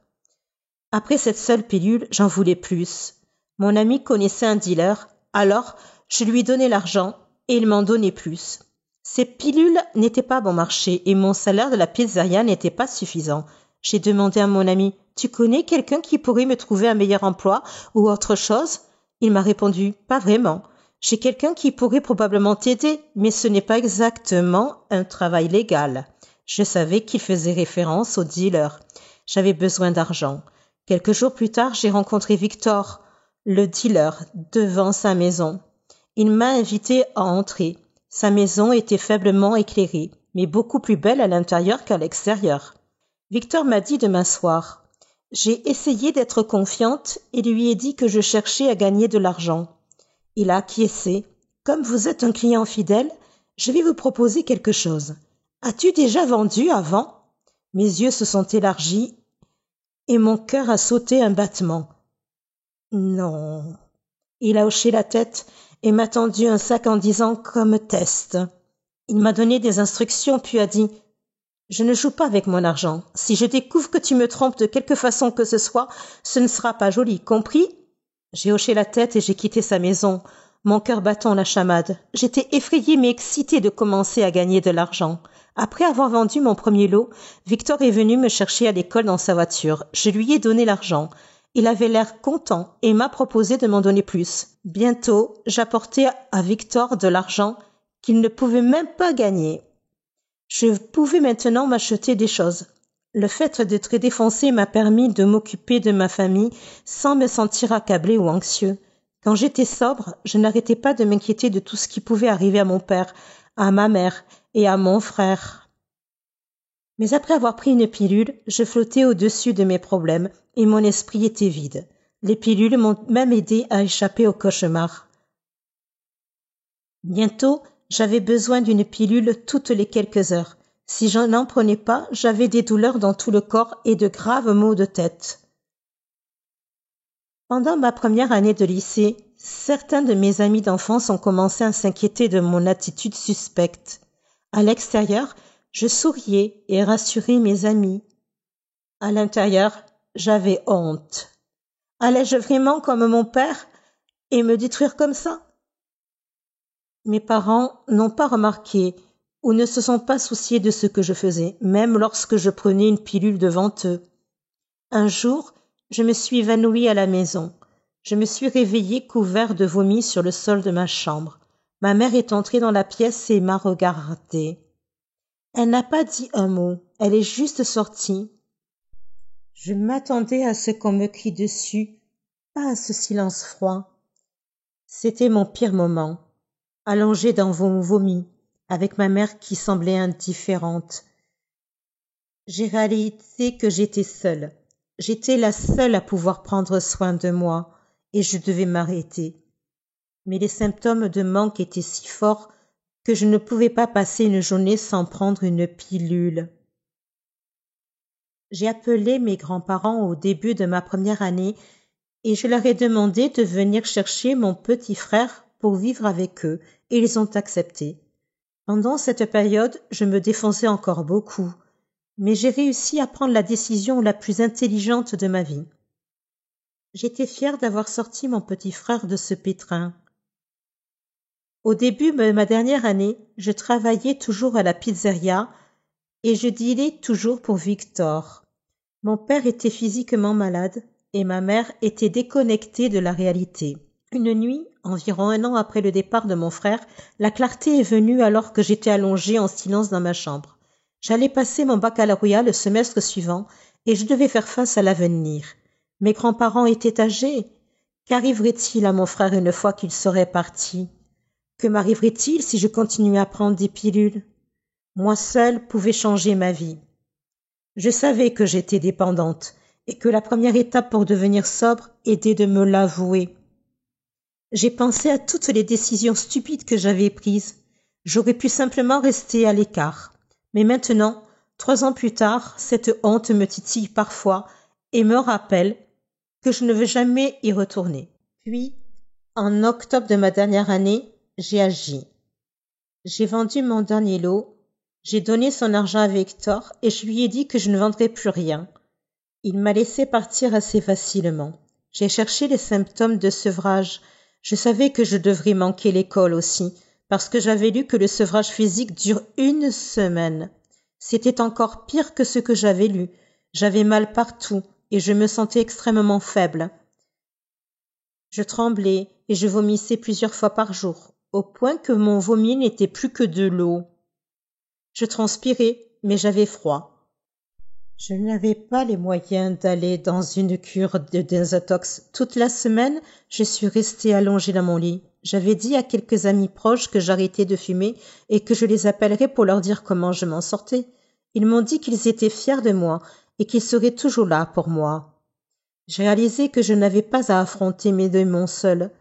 Après cette seule pilule, j'en voulais plus. Mon ami connaissait un dealer, alors je lui donnais l'argent et il m'en donnait plus. Ces pilules n'étaient pas bon marché et mon salaire de la pizzeria n'était pas suffisant. J'ai demandé à mon ami « Tu connais quelqu'un qui pourrait me trouver un meilleur emploi ou autre chose ?» Il m'a répondu « Pas vraiment. J'ai quelqu'un qui pourrait probablement t'aider, mais ce n'est pas exactement un travail légal. » Je savais qu'il faisait référence au dealer. J'avais besoin d'argent. Quelques jours plus tard, j'ai rencontré Victor, le dealer, devant sa maison. Il m'a invité à entrer. Sa maison était faiblement éclairée, mais beaucoup plus belle à l'intérieur qu'à l'extérieur. Victor m'a dit de m'asseoir. J'ai essayé d'être confiante et lui ai dit que je cherchais à gagner de l'argent. Il a acquiescé. Comme vous êtes un client fidèle, je vais vous proposer quelque chose. As-tu déjà vendu avant ? Mes yeux se sont élargis et mon cœur a sauté un battement. Non. Il a hoché la tête et m'a tendu un sac en disant comme test. Il m'a donné des instructions puis a dit « Je ne joue pas avec mon argent. Si je découvre que tu me trompes de quelque façon que ce soit, ce ne sera pas joli, compris ?» J'ai hoché la tête et j'ai quitté sa maison, mon cœur battant la chamade. J'étais effrayée mais excitée de commencer à gagner de l'argent. Après avoir vendu mon premier lot, Victor est venu me chercher à l'école dans sa voiture. Je lui ai donné l'argent. Il avait l'air content et m'a proposé de m'en donner plus. Bientôt, j'apportais à Victor de l'argent qu'il ne pouvait même pas gagner. Je pouvais maintenant m'acheter des choses. Le fait d'être défoncé m'a permis de m'occuper de ma famille sans me sentir accablé ou anxieux. Quand j'étais sobre, je n'arrêtais pas de m'inquiéter de tout ce qui pouvait arriver à mon père, à ma mère et à mon frère. Mais après avoir pris une pilule, je flottais au-dessus de mes problèmes et mon esprit était vide. Les pilules m'ont même aidé à échapper au cauchemar. Bientôt, j'avais besoin d'une pilule toutes les quelques heures. Si je n'en prenais pas, j'avais des douleurs dans tout le corps et de graves maux de tête. Pendant ma première année de lycée, certains de mes amis d'enfance ont commencé à s'inquiéter de mon attitude suspecte. À l'extérieur, je souriais et rassurais mes amis. À l'intérieur, j'avais honte. Allais-je vraiment comme mon père et me détruire comme ça? Mes parents n'ont pas remarqué ou ne se sont pas souciés de ce que je faisais, même lorsque je prenais une pilule devant eux. Un jour, je me suis évanouie à la maison. Je me suis réveillée couvert de vomi sur le sol de ma chambre. Ma mère est entrée dans la pièce et m'a regardée. Elle n'a pas dit un mot, elle est juste sortie. Je m'attendais à ce qu'on me crie dessus, pas à ce silence froid. C'était mon pire moment, allongé dans mon vomi, avec ma mère qui semblait indifférente. J'ai réalisé que j'étais seule. J'étais la seule à pouvoir prendre soin de moi, et je devais m'arrêter. Mais les symptômes de manque étaient si forts que je ne pouvais pas passer une journée sans prendre une pilule. J'ai appelé mes grands-parents au début de ma première année et je leur ai demandé de venir chercher mon petit frère pour vivre avec eux, et ils ont accepté. Pendant cette période, je me défonçais encore beaucoup, mais j'ai réussi à prendre la décision la plus intelligente de ma vie. J'étais fière d'avoir sorti mon petit frère de ce pétrin. Au début de ma dernière année, je travaillais toujours à la pizzeria et je dînais toujours pour Victor. Mon père était physiquement malade et ma mère était déconnectée de la réalité. Une nuit, environ 1 an après le départ de mon frère, la clarté est venue alors que j'étais allongée en silence dans ma chambre. J'allais passer mon baccalauréat le semestre suivant et je devais faire face à l'avenir. Mes grands-parents étaient âgés. Qu'arriverait-il à mon frère une fois qu'il serait parti? Que m'arriverait-il si je continuais à prendre des pilules? Moi seule pouvais changer ma vie. Je savais que j'étais dépendante et que la première étape pour devenir sobre était de me l'avouer. J'ai pensé à toutes les décisions stupides que j'avais prises. J'aurais pu simplement rester à l'écart. Mais maintenant, 3 ans plus tard, cette honte me titille parfois et me rappelle que je ne veux jamais y retourner. Puis, en octobre de ma dernière année, j'ai agi. J'ai vendu mon dernier lot, j'ai donné son argent à Victor et je lui ai dit que je ne vendrais plus rien. Il m'a laissé partir assez facilement. J'ai cherché les symptômes de sevrage. Je savais que je devrais manquer l'école aussi, parce que j'avais lu que le sevrage physique dure 1 semaine. C'était encore pire que ce que j'avais lu. J'avais mal partout et je me sentais extrêmement faible. Je tremblais et je vomissais plusieurs fois par jour, au point que mon vomi n'était plus que de l'eau. Je transpirais, mais j'avais froid. Je n'avais pas les moyens d'aller dans une cure de désintox. Toute la semaine, je suis restée allongée dans mon lit. J'avais dit à quelques amis proches que j'arrêtais de fumer et que je les appellerais pour leur dire comment je m'en sortais. Ils m'ont dit qu'ils étaient fiers de moi et qu'ils seraient toujours là pour moi. J'ai réalisé que je n'avais pas à affronter mes démons seule.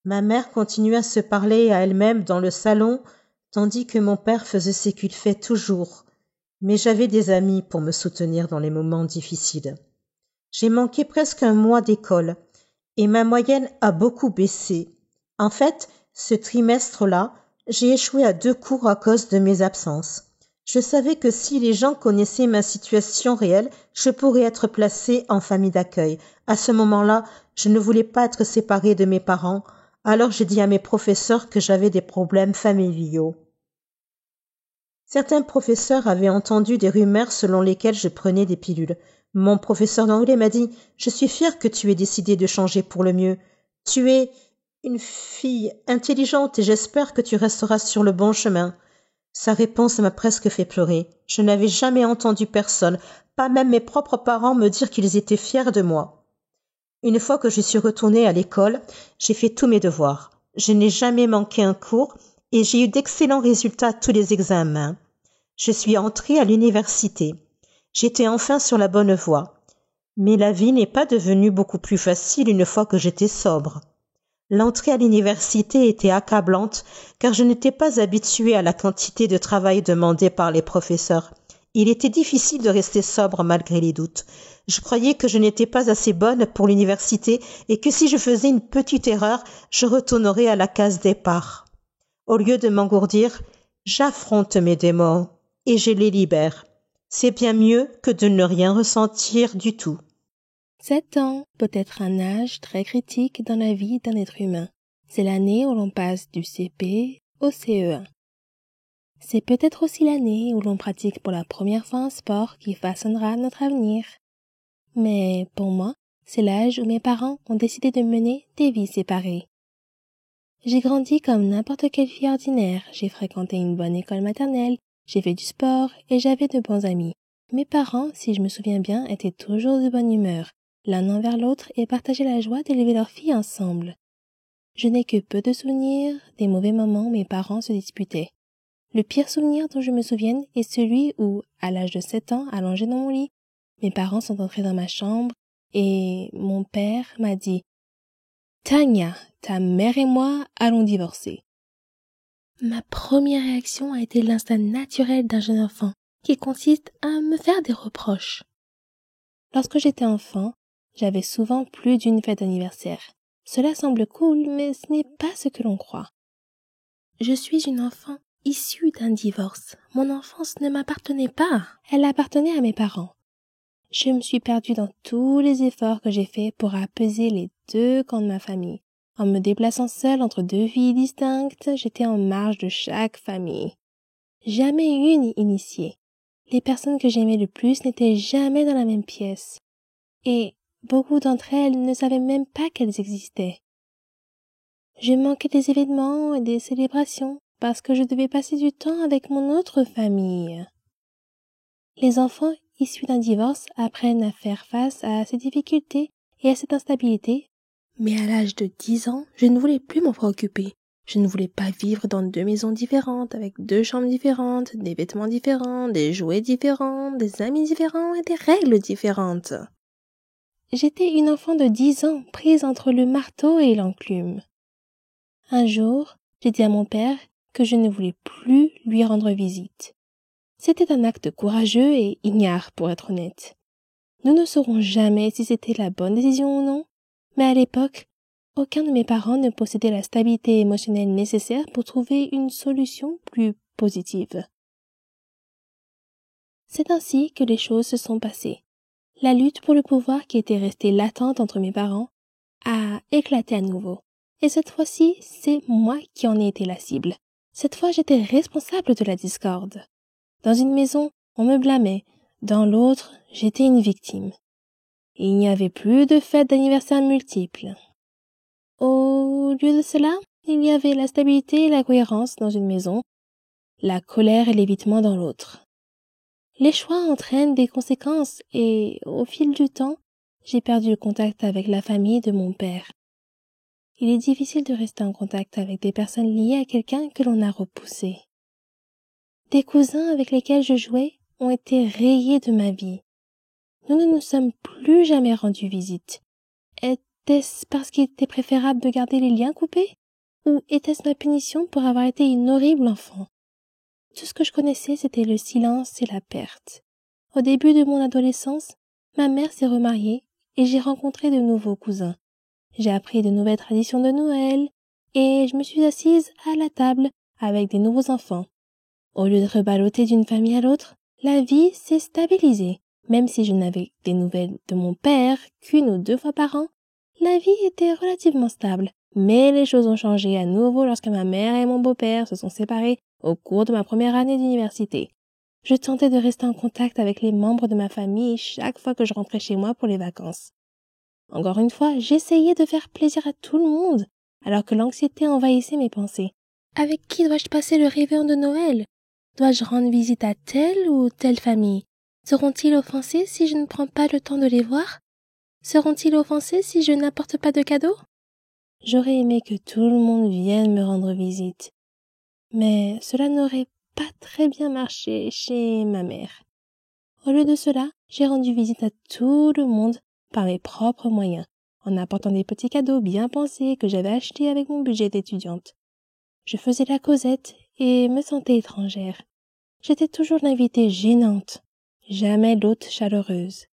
Ma mère continuait à se parler à elle-même dans le salon, tandis que mon père faisait ce qu'il fait toujours. Mais j'avais des amis pour me soutenir dans les moments difficiles. J'ai manqué presque 1 mois d'école et ma moyenne a beaucoup baissé. En fait, ce trimestre-là, j'ai échoué à 2 cours à cause de mes absences. Je savais que si les gens connaissaient ma situation réelle, je pourrais être placée en famille d'accueil. À ce moment-là, je ne voulais pas être séparée de mes parents, alors j'ai dit à mes professeurs que j'avais des problèmes familiaux. Certains professeurs avaient entendu des rumeurs selon lesquelles je prenais des pilules. Mon professeur d'anglais m'a dit « Je suis fière que tu aies décidé de changer pour le mieux. Tu es une fille intelligente et j'espère que tu resteras sur le bon chemin. » Sa réponse m'a presque fait pleurer. Je n'avais jamais entendu personne, pas même mes propres parents, me dire qu'ils étaient fiers de moi. Une fois que je suis retournée à l'école, j'ai fait tous mes devoirs. Je n'ai jamais manqué un cours et j'ai eu d'excellents résultats à tous les examens. Je suis entrée à l'université. J'étais enfin sur la bonne voie. Mais la vie n'est pas devenue beaucoup plus facile une fois que j'étais sobre. L'entrée à l'université était accablante car je n'étais pas habituée à la quantité de travail demandé par les professeurs. Il était difficile de rester sobre malgré les doutes. Je croyais que je n'étais pas assez bonne pour l'université et que si je faisais une petite erreur, je retournerais à la case départ. Au lieu de m'engourdir, j'affronte mes démons et je les libère. C'est bien mieux que de ne rien ressentir du tout. 7 ans peut être un âge très critique dans la vie d'un être humain. C'est l'année où l'on passe du CP au CE1. C'est peut-être aussi l'année où l'on pratique pour la première fois un sport qui façonnera notre avenir. Mais pour moi, c'est l'âge où mes parents ont décidé de mener des vies séparées. J'ai grandi comme n'importe quelle fille ordinaire, j'ai fréquenté une bonne école maternelle, j'ai fait du sport et j'avais de bons amis. Mes parents, si je me souviens bien, étaient toujours de bonne humeur, l'un envers l'autre et partageaient la joie d'élever leur fille ensemble. Je n'ai que peu de souvenirs des mauvais moments où mes parents se disputaient. Le pire souvenir dont je me souvienne est celui où, à l'âge de 7 ans, allongé dans mon lit, mes parents sont entrés dans ma chambre et mon père m'a dit « Tania, ta mère et moi allons divorcer. » Ma première réaction a été l'instinct naturel d'un jeune enfant qui consiste à me faire des reproches. Lorsque j'étais enfant, j'avais souvent plus d'une fête d'anniversaire. Cela semble cool, mais ce n'est pas ce que l'on croit. Je suis une enfant issue d'un divorce. Mon enfance ne m'appartenait pas. Elle appartenait à mes parents. Je me suis perdue dans tous les efforts que j'ai faits pour apaiser les deux camps de ma famille. En me déplaçant seule entre deux vies distinctes, j'étais en marge de chaque famille. Jamais une initiée. Les personnes que j'aimais le plus n'étaient jamais dans la même pièce. Et beaucoup d'entre elles ne savaient même pas qu'elles existaient. Je manquais des événements et des célébrations parce que je devais passer du temps avec mon autre famille. Les enfants issus d'un divorce apprennent à faire face à ces difficultés et à cette instabilité, mais à l'âge de 10 ans, je ne voulais plus m'en préoccuper. Je ne voulais pas vivre dans 2 maisons différentes, avec 2 chambres différentes, des vêtements différents, des jouets différents, des amis différents et des règles différentes. J'étais une enfant de 10 ans, prise entre le marteau et l'enclume. Un jour, j'ai dit à mon père que je ne voulais plus lui rendre visite. C'était un acte courageux et ignare, pour être honnête. Nous ne saurons jamais si c'était la bonne décision ou non, mais à l'époque, aucun de mes parents ne possédait la stabilité émotionnelle nécessaire pour trouver une solution plus positive. C'est ainsi que les choses se sont passées. La lutte pour le pouvoir qui était restée latente entre mes parents a éclaté à nouveau. Et cette fois-ci, c'est moi qui en ai été la cible. Cette fois, j'étais responsable de la discorde. Dans une maison, on me blâmait. Dans l'autre, j'étais une victime. Il n'y avait plus de fêtes d'anniversaire multiples. Au lieu de cela, il y avait la stabilité et la cohérence dans une maison, la colère et l'évitement dans l'autre. Les choix entraînent des conséquences et, au fil du temps, j'ai perdu le contact avec la famille de mon père. Il est difficile de rester en contact avec des personnes liées à quelqu'un que l'on a repoussé. Des cousins avec lesquels je jouais ont été rayés de ma vie. Nous ne nous sommes plus jamais rendus visite. Était-ce parce qu'il était préférable de garder les liens coupés? Ou était-ce ma punition pour avoir été une horrible enfant? Tout ce que je connaissais, c'était le silence et la perte. Au début de mon adolescence, ma mère s'est remariée et j'ai rencontré de nouveaux cousins. J'ai appris de nouvelles traditions de Noël et je me suis assise à la table avec des nouveaux enfants. Au lieu de reballoter d'une famille à l'autre, la vie s'est stabilisée. Même si je n'avais des nouvelles de mon père qu'une ou 2 fois par an, la vie était relativement stable. Mais les choses ont changé à nouveau lorsque ma mère et mon beau-père se sont séparés au cours de ma première année d'université. Je tentais de rester en contact avec les membres de ma famille chaque fois que je rentrais chez moi pour les vacances. Encore une fois, j'essayais de faire plaisir à tout le monde, alors que l'anxiété envahissait mes pensées. Avec qui dois-je passer le réveillon de Noël? Dois-je rendre visite à telle ou telle famille? Seront-ils offensés si je ne prends pas le temps de les voir? Seront-ils offensés si je n'apporte pas de cadeaux? J'aurais aimé que tout le monde vienne me rendre visite. Mais cela n'aurait pas très bien marché chez ma mère. Au lieu de cela, j'ai rendu visite à tout le monde par mes propres moyens, en apportant des petits cadeaux bien pensés que j'avais achetés avec mon budget d'étudiante. Je faisais la causette et me sentais étrangère. J'étais toujours l'invitée gênante, jamais l'hôte chaleureuse.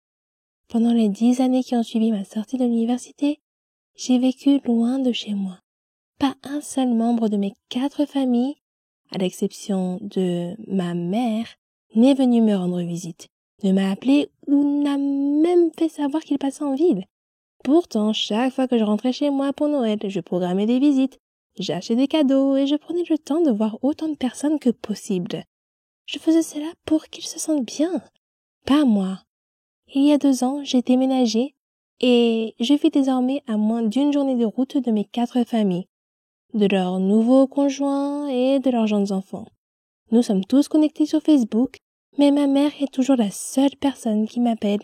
Pendant les 10 années qui ont suivi ma sortie de l'université, j'ai vécu loin de chez moi. Pas un seul membre de mes 4 familles, à l'exception de ma mère, n'est venu me rendre visite, ne m'a appelé ou n'a même fait savoir qu'il passait en ville. Pourtant, chaque fois que je rentrais chez moi pour Noël, je programmais des visites, j'achetais des cadeaux et je prenais le temps de voir autant de personnes que possible. Je faisais cela pour qu'ils se sentent bien, pas moi. Il y a 2 ans, j'ai déménagé et je vis désormais à moins d'1 journée de route de mes 4 familles, de leurs nouveaux conjoints et de leurs jeunes enfants. Nous sommes tous connectés sur Facebook, mais ma mère est toujours la seule personne qui m'appelle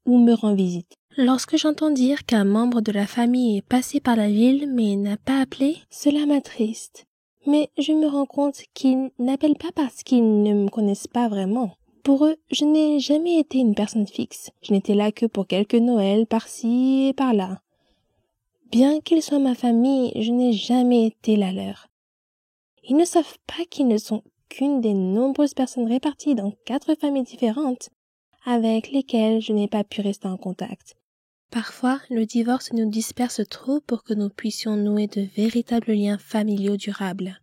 ou me rend visite. Lorsque j'entends dire qu'un membre de la famille est passé par la ville mais n'a pas appelé, cela m'attriste. Mais je me rends compte qu'ils n'appellent pas parce qu'ils ne me connaissent pas vraiment. Pour eux, je n'ai jamais été une personne fixe. Je n'étais là que pour quelques Noëls par-ci et par-là. Bien qu'ils soient ma famille, je n'ai jamais été la leur. Ils ne savent pas qu'ils ne sont qu'une des nombreuses personnes réparties dans 4 familles différentes avec lesquelles je n'ai pas pu rester en contact. Parfois, le divorce nous disperse trop pour que nous puissions nouer de véritables liens familiaux durables.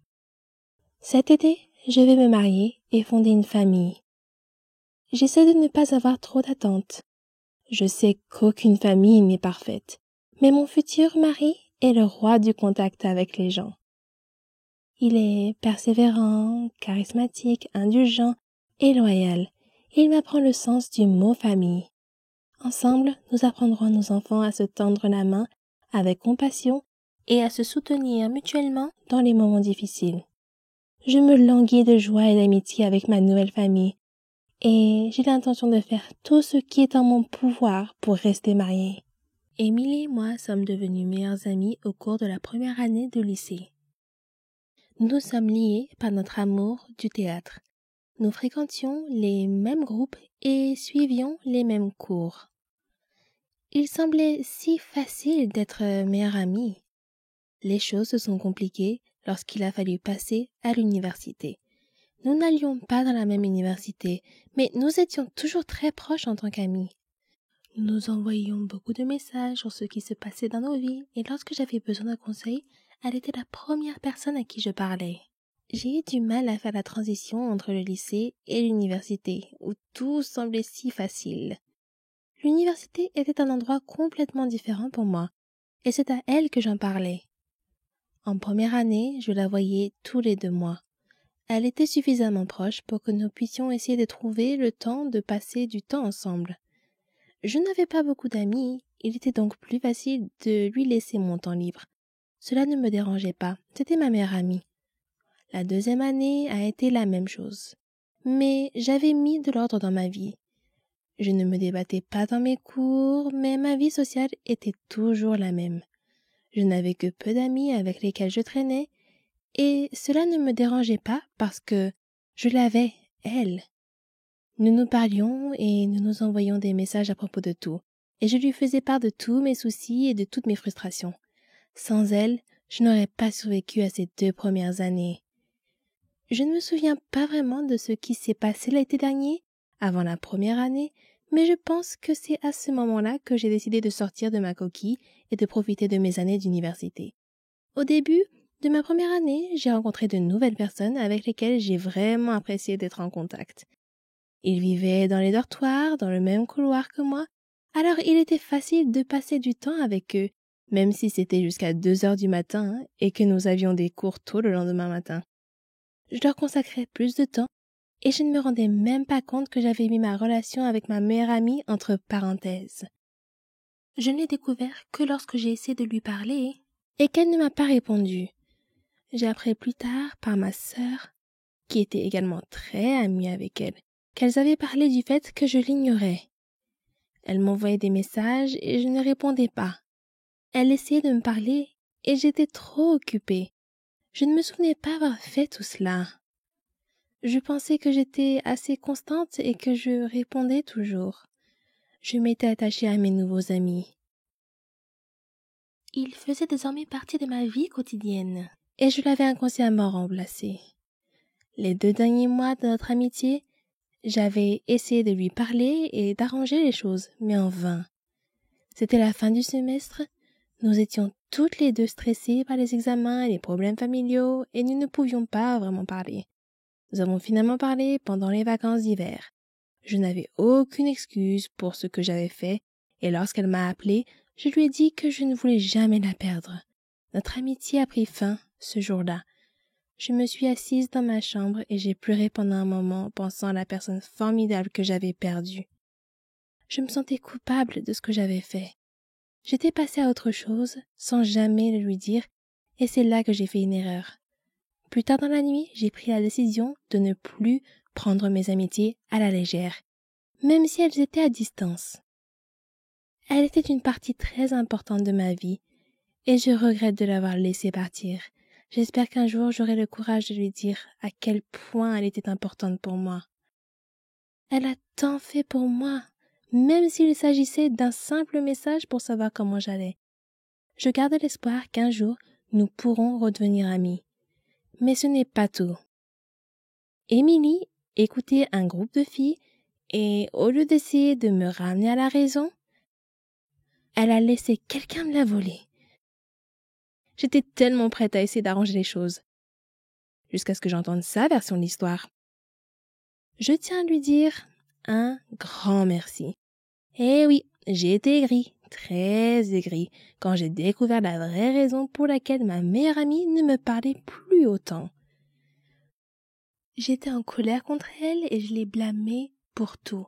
Cet été, je vais me marier et fonder une famille. J'essaie de ne pas avoir trop d'attentes. Je sais qu'aucune famille n'est parfaite, mais mon futur mari est le roi du contact avec les gens. Il est persévérant, charismatique, indulgent et loyal. Il m'apprend le sens du mot famille. Ensemble, nous apprendrons à nos enfants à se tendre la main avec compassion et à se soutenir mutuellement dans les moments difficiles. Je me languis de joie et d'amitié avec ma nouvelle famille et j'ai l'intention de faire tout ce qui est en mon pouvoir pour rester mariée. Émilie et moi sommes devenus meilleures amies au cours de la première année de lycée. Nous sommes liés par notre amour du théâtre. Nous fréquentions les mêmes groupes et suivions les mêmes cours. Il semblait si facile d'être meilleure amie. Les choses se sont compliquées lorsqu'il a fallu passer à l'université. Nous n'allions pas dans la même université, mais nous étions toujours très proches en tant qu'amis. Nous envoyions beaucoup de messages sur ce qui se passait dans nos vies, et lorsque j'avais besoin d'un conseil, elle était la première personne à qui je parlais. J'ai eu du mal à faire la transition entre le lycée et l'université, où tout semblait si facile. L'université était un endroit complètement différent pour moi, et c'est à elle que j'en parlais. En première année, je la voyais tous les 2 mois. Elle était suffisamment proche pour que nous puissions essayer de trouver le temps de passer du temps ensemble. Je n'avais pas beaucoup d'amis, il était donc plus facile de lui laisser mon temps libre. Cela ne me dérangeait pas, c'était ma meilleure amie. La 2e année a été la même chose. Mais j'avais mis de l'ordre dans ma vie. Je ne me débattais pas dans mes cours, mais ma vie sociale était toujours la même. Je n'avais que peu d'amis avec lesquels je traînais, et cela ne me dérangeait pas parce que je l'avais, elle. Nous nous parlions et nous nous envoyions des messages à propos de tout, et je lui faisais part de tous mes soucis et de toutes mes frustrations. Sans elle, je n'aurais pas survécu à ces 2 premières années. Je ne me souviens pas vraiment de ce qui s'est passé l'été dernier, avant la première année, mais je pense que c'est à ce moment-là que j'ai décidé de sortir de ma coquille et de profiter de mes années d'université. Au début de ma première année, j'ai rencontré de nouvelles personnes avec lesquelles j'ai vraiment apprécié d'être en contact. Ils vivaient dans les dortoirs, dans le même couloir que moi, alors il était facile de passer du temps avec eux, même si c'était jusqu'à 2 heures du matin et que nous avions des cours tôt le lendemain matin. Je leur consacrais plus de temps et je ne me rendais même pas compte que j'avais mis ma relation avec ma meilleure amie entre parenthèses. Je ne l'ai découvert que lorsque j'ai essayé de lui parler et qu'elle ne m'a pas répondu. J'ai appris plus tard par ma sœur, qui était également très amie avec elle, qu'elles avaient parlé du fait que je l'ignorais. Elle m'envoyait des messages et je ne répondais pas. Elle essayait de me parler et j'étais trop occupée. Je ne me souvenais pas avoir fait tout cela. Je pensais que j'étais assez constante et que je répondais toujours. Je m'étais attachée à mes nouveaux amis. Ils faisaient désormais partie de ma vie quotidienne et je l'avais inconsciemment remplacé. Les 2 derniers mois de notre amitié, j'avais essayé de lui parler et d'arranger les choses, mais en vain. C'était la fin du semestre. Nous étions toutes les deux stressées par les examens et les problèmes familiaux et nous ne pouvions pas vraiment parler. Nous avons finalement parlé pendant les vacances d'hiver. Je n'avais aucune excuse pour ce que j'avais fait et lorsqu'elle m'a appelé, je lui ai dit que je ne voulais jamais la perdre. Notre amitié a pris fin ce jour-là. Je me suis assise dans ma chambre et j'ai pleuré pendant un moment pensant à la personne formidable que j'avais perdue. Je me sentais coupable de ce que j'avais fait. J'étais passée à autre chose sans jamais le lui dire et c'est là que j'ai fait une erreur. Plus tard dans la nuit, j'ai pris la décision de ne plus prendre mes amitiés à la légère, même si elles étaient à distance. Elle était une partie très importante de ma vie et je regrette de l'avoir laissée partir. J'espère qu'un jour j'aurai le courage de lui dire à quel point elle était importante pour moi. Elle a tant fait pour moi, même s'il s'agissait d'un simple message pour savoir comment j'allais. Je garde l'espoir qu'un jour nous pourrons redevenir amis. Mais ce n'est pas tout. Émilie écoutait un groupe de filles et au lieu d'essayer de me ramener à la raison, elle a laissé quelqu'un me la voler. J'étais tellement prête à essayer d'arranger les choses, jusqu'à ce que j'entende sa version de l'histoire. Je tiens à lui dire un grand merci. Eh oui, j'ai été aigrie, très aigrie, quand j'ai découvert la vraie raison pour laquelle ma meilleure amie ne me parlait plus autant. J'étais en colère contre elle et je l'ai blâmée pour tout.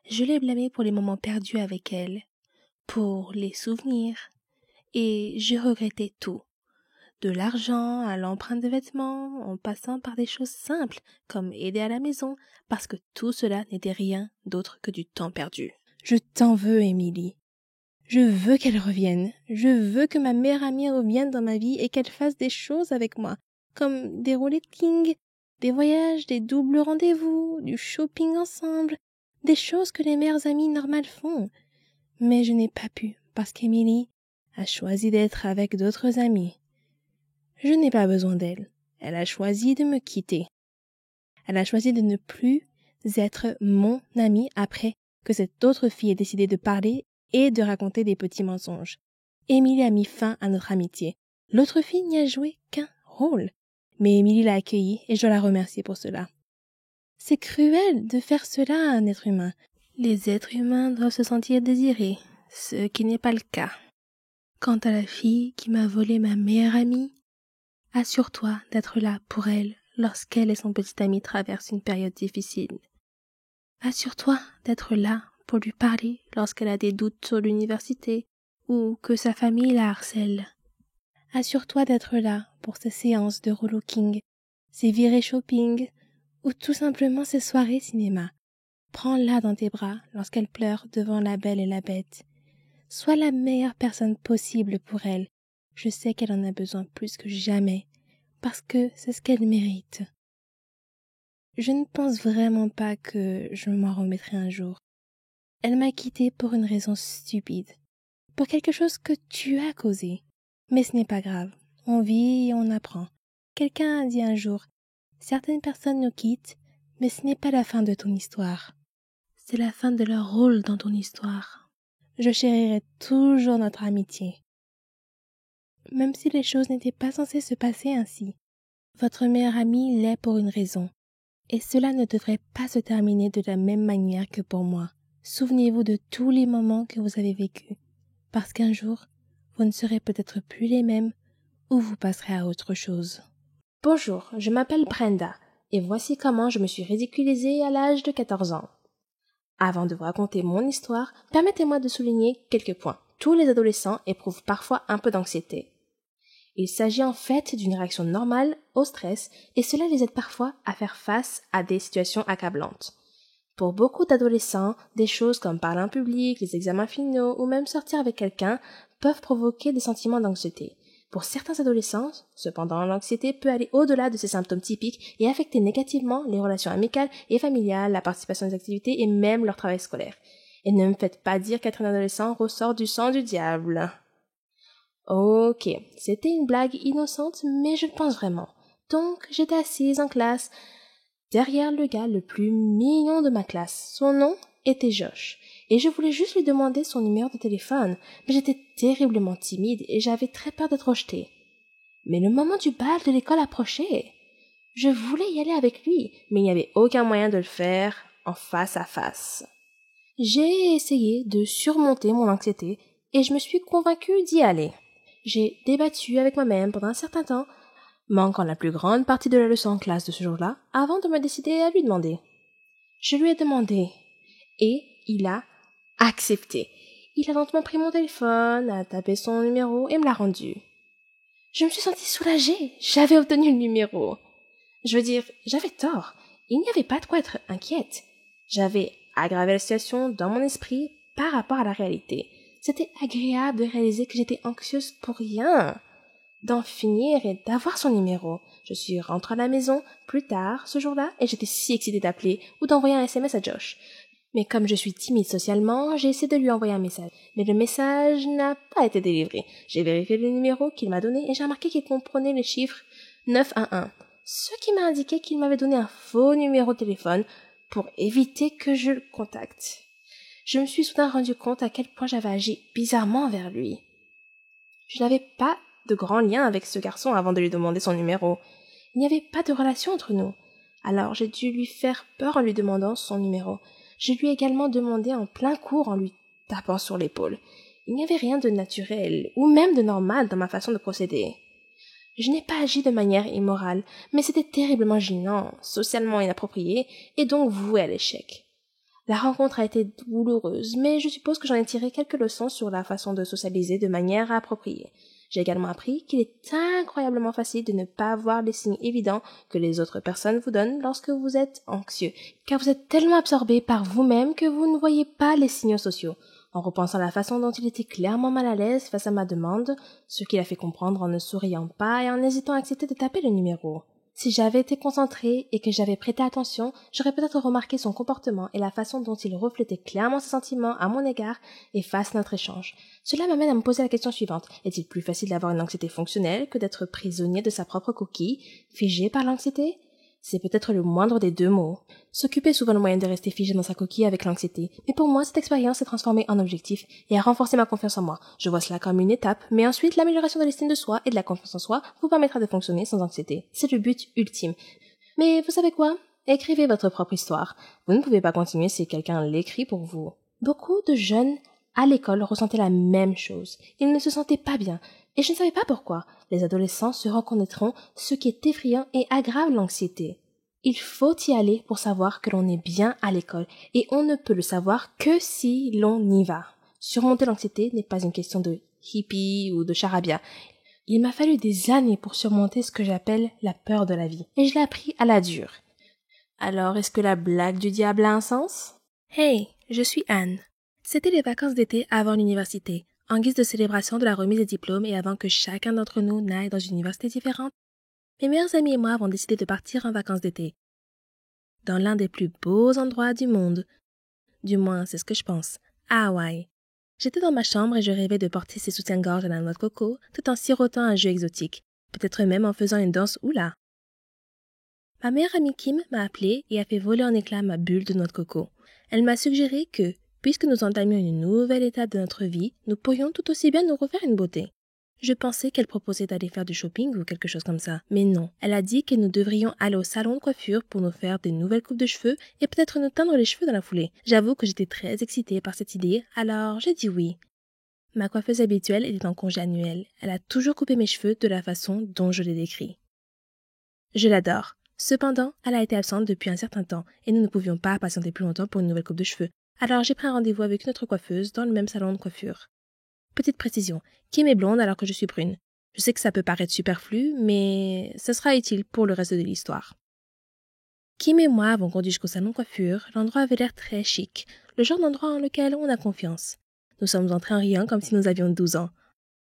Je l'ai blâmée pour les moments perdus avec elle, pour les souvenirs, et je regrettais tout. De l'argent à l'empreinte de vêtements, en passant par des choses simples, comme aider à la maison, parce que tout cela n'était rien d'autre que du temps perdu. Je t'en veux, Émilie. Je veux qu'elle revienne. Je veux que ma meilleure amie revienne dans ma vie et qu'elle fasse des choses avec moi, comme des roulette-king, des voyages, des doubles rendez-vous, du shopping ensemble, des choses que les meilleures amies normales font. Mais je n'ai pas pu, parce qu'Émilie a choisi d'être avec d'autres amis. Je n'ai pas besoin d'elle. Elle a choisi de me quitter. Elle a choisi de ne plus être mon amie après que cette autre fille ait décidé de parler et de raconter des petits mensonges. Émilie a mis fin à notre amitié. L'autre fille n'y a joué qu'un rôle. Mais Émilie l'a accueillie et je dois la remercier pour cela. C'est cruel de faire cela à un être humain. Les êtres humains doivent se sentir désirés, ce qui n'est pas le cas. Quant à la fille qui m'a volé ma meilleure amie, assure-toi d'être là pour elle lorsqu'elle et son petit ami traversent une période difficile. Assure-toi d'être là pour lui parler lorsqu'elle a des doutes sur l'université ou que sa famille la harcèle. Assure-toi d'être là pour ses séances de rollicking, ses virées shopping ou tout simplement ses soirées cinéma. Prends-la dans tes bras lorsqu'elle pleure devant La Belle et la Bête. Sois la meilleure personne possible pour elle. Je sais qu'elle en a besoin plus que jamais, parce que c'est ce qu'elle mérite. Je ne pense vraiment pas que je m'en remettrai un jour. Elle m'a quittée pour une raison stupide, pour quelque chose que tu as causé. Mais ce n'est pas grave, on vit et on apprend. Quelqu'un a dit un jour, certaines personnes nous quittent, mais ce n'est pas la fin de ton histoire. C'est la fin de leur rôle dans ton histoire. Je chérirai toujours notre amitié. Même si les choses n'étaient pas censées se passer ainsi. Votre meilleure amie l'est pour une raison. Et cela ne devrait pas se terminer de la même manière que pour moi. Souvenez-vous de tous les moments que vous avez vécus. Parce qu'un jour, vous ne serez peut-être plus les mêmes ou vous passerez à autre chose. Bonjour, je m'appelle Brenda et voici comment je me suis ridiculisée à l'âge de 14 ans. Avant de vous raconter mon histoire, permettez-moi de souligner quelques points. Tous les adolescents éprouvent parfois un peu d'anxiété. Il s'agit en fait d'une réaction normale au stress et cela les aide parfois à faire face à des situations accablantes. Pour beaucoup d'adolescents, des choses comme parler en public, les examens finaux ou même sortir avec quelqu'un peuvent provoquer des sentiments d'anxiété. Pour certains adolescents, cependant, l'anxiété peut aller au-delà de ces symptômes typiques et affecter négativement les relations amicales et familiales, la participation aux activités et même leur travail scolaire. Et ne me faites pas dire qu'être un adolescent ressort du sang du diable. Ok, c'était une blague innocente, mais je le pense vraiment. Donc, j'étais assise en classe, derrière le gars le plus mignon de ma classe. Son nom était Josh. Et je voulais juste lui demander son numéro de téléphone, mais j'étais terriblement timide et j'avais très peur d'être rejetée. Mais le moment du bal de l'école approchait. Je voulais y aller avec lui, mais il n'y avait aucun moyen de le faire en face à face. J'ai essayé de surmonter mon anxiété et je me suis convaincue d'y aller. J'ai débattu avec moi-même pendant un certain temps, manquant la plus grande partie de la leçon en classe de ce jour-là, avant de me décider à lui demander. Je lui ai demandé, et il a accepté. Il a lentement pris mon téléphone, a tapé son numéro et me l'a rendu. Je me suis sentie soulagée, j'avais obtenu le numéro. Je veux dire, j'avais tort, il n'y avait pas de quoi être inquiète. J'avais aggravé la situation dans mon esprit par rapport à la réalité. C'était agréable de réaliser que j'étais anxieuse pour rien. D'en finir et d'avoir son numéro. Je suis rentrée à la maison plus tard ce jour-là et j'étais si excitée d'appeler ou d'envoyer un SMS à Josh. Mais comme je suis timide socialement, j'ai essayé de lui envoyer un message. Mais le message n'a pas été délivré. J'ai vérifié le numéro qu'il m'a donné et j'ai remarqué qu'il comprenait le chiffre 911. Ce qui m'a indiqué qu'il m'avait donné un faux numéro de téléphone pour éviter que je le contacte. Je me suis soudain rendu compte à quel point j'avais agi bizarrement envers lui. Je n'avais pas de grand lien avec ce garçon avant de lui demander son numéro. Il n'y avait pas de relation entre nous. Alors j'ai dû lui faire peur en lui demandant son numéro. Je lui ai également demandé en plein cours en lui tapant sur l'épaule. Il n'y avait rien de naturel ou même de normal dans ma façon de procéder. Je n'ai pas agi de manière immorale, mais c'était terriblement gênant, socialement inapproprié et donc voué à l'échec. La rencontre a été douloureuse, mais je suppose que j'en ai tiré quelques leçons sur la façon de socialiser de manière appropriée. J'ai également appris qu'il est incroyablement facile de ne pas voir les signes évidents que les autres personnes vous donnent lorsque vous êtes anxieux, car vous êtes tellement absorbé par vous-même que vous ne voyez pas les signaux sociaux. En repensant à la façon dont il était clairement mal à l'aise face à ma demande, ce qu'il a fait comprendre en ne souriant pas et en hésitant à accepter de taper le numéro. Si j'avais été concentrée et que j'avais prêté attention, j'aurais peut-être remarqué son comportement et la façon dont il reflétait clairement ses sentiments à mon égard et face à notre échange. Cela m'amène à me poser la question suivante. Est-il plus facile d'avoir une anxiété fonctionnelle que d'être prisonnier de sa propre coquille, figé par l'anxiété? C'est peut-être le moindre des deux mots. S'occuper est souvent le moyen de rester figé dans sa coquille avec l'anxiété. Mais pour moi, cette expérience s'est transformée en objectif et a renforcé ma confiance en moi. Je vois cela comme une étape, mais ensuite, l'amélioration de l'estime de soi et de la confiance en soi vous permettra de fonctionner sans anxiété. C'est le but ultime. Mais vous savez quoi? Écrivez votre propre histoire. Vous ne pouvez pas continuer si quelqu'un l'écrit pour vous. Beaucoup de jeunes à l'école ressentaient la même chose. Ils ne se sentaient pas bien. Et je ne savais pas pourquoi. Les adolescents se reconnaîtront ce qui est effrayant et aggrave l'anxiété. Il faut y aller pour savoir que l'on est bien à l'école, et on ne peut le savoir que si l'on y va. Surmonter l'anxiété n'est pas une question de hippie ou de charabia. Il m'a fallu des années pour surmonter ce que j'appelle la peur de la vie, et je l'ai appris à la dure. Alors, est-ce que la blague du diable a un sens? Hey, je suis Anne. C'était les vacances d'été avant l'université. En guise de célébration de la remise des diplômes et avant que chacun d'entre nous n'aille dans une université différente, mes meilleurs amis et moi avons décidé de partir en vacances d'été. Dans l'un des plus beaux endroits du monde. Du moins, c'est ce que je pense. À Hawaï. J'étais dans ma chambre et je rêvais de porter ces soutiens-gorge à la noix de coco tout en sirotant un jus exotique. Peut-être même en faisant une danse oula. Ma meilleure amie Kim m'a appelée et a fait voler en éclats ma bulle de noix de coco. Elle m'a suggéré que, puisque nous entamions une nouvelle étape de notre vie, nous pourrions tout aussi bien nous refaire une beauté. Je pensais qu'elle proposait d'aller faire du shopping ou quelque chose comme ça. Mais non, elle a dit que nous devrions aller au salon de coiffure pour nous faire des nouvelles coupes de cheveux et peut-être nous teindre les cheveux dans la foulée. J'avoue que j'étais très excitée par cette idée, alors j'ai dit oui. Ma coiffeuse habituelle était en congé annuel. Elle a toujours coupé mes cheveux de la façon dont je l'ai décrit. Je l'adore. Cependant, elle a été absente depuis un certain temps et nous ne pouvions pas patienter plus longtemps pour une nouvelle coupe de cheveux. Alors j'ai pris un rendez-vous avec une autre coiffeuse dans le même salon de coiffure. Petite précision, Kim est blonde alors que je suis brune. Je sais que ça peut paraître superflu, mais ce sera utile pour le reste de l'histoire. Kim et moi avons conduit jusqu'au salon de coiffure. L'endroit avait l'air très chic, le genre d'endroit en lequel on a confiance. Nous sommes entrés en riant comme si nous avions 12 ans.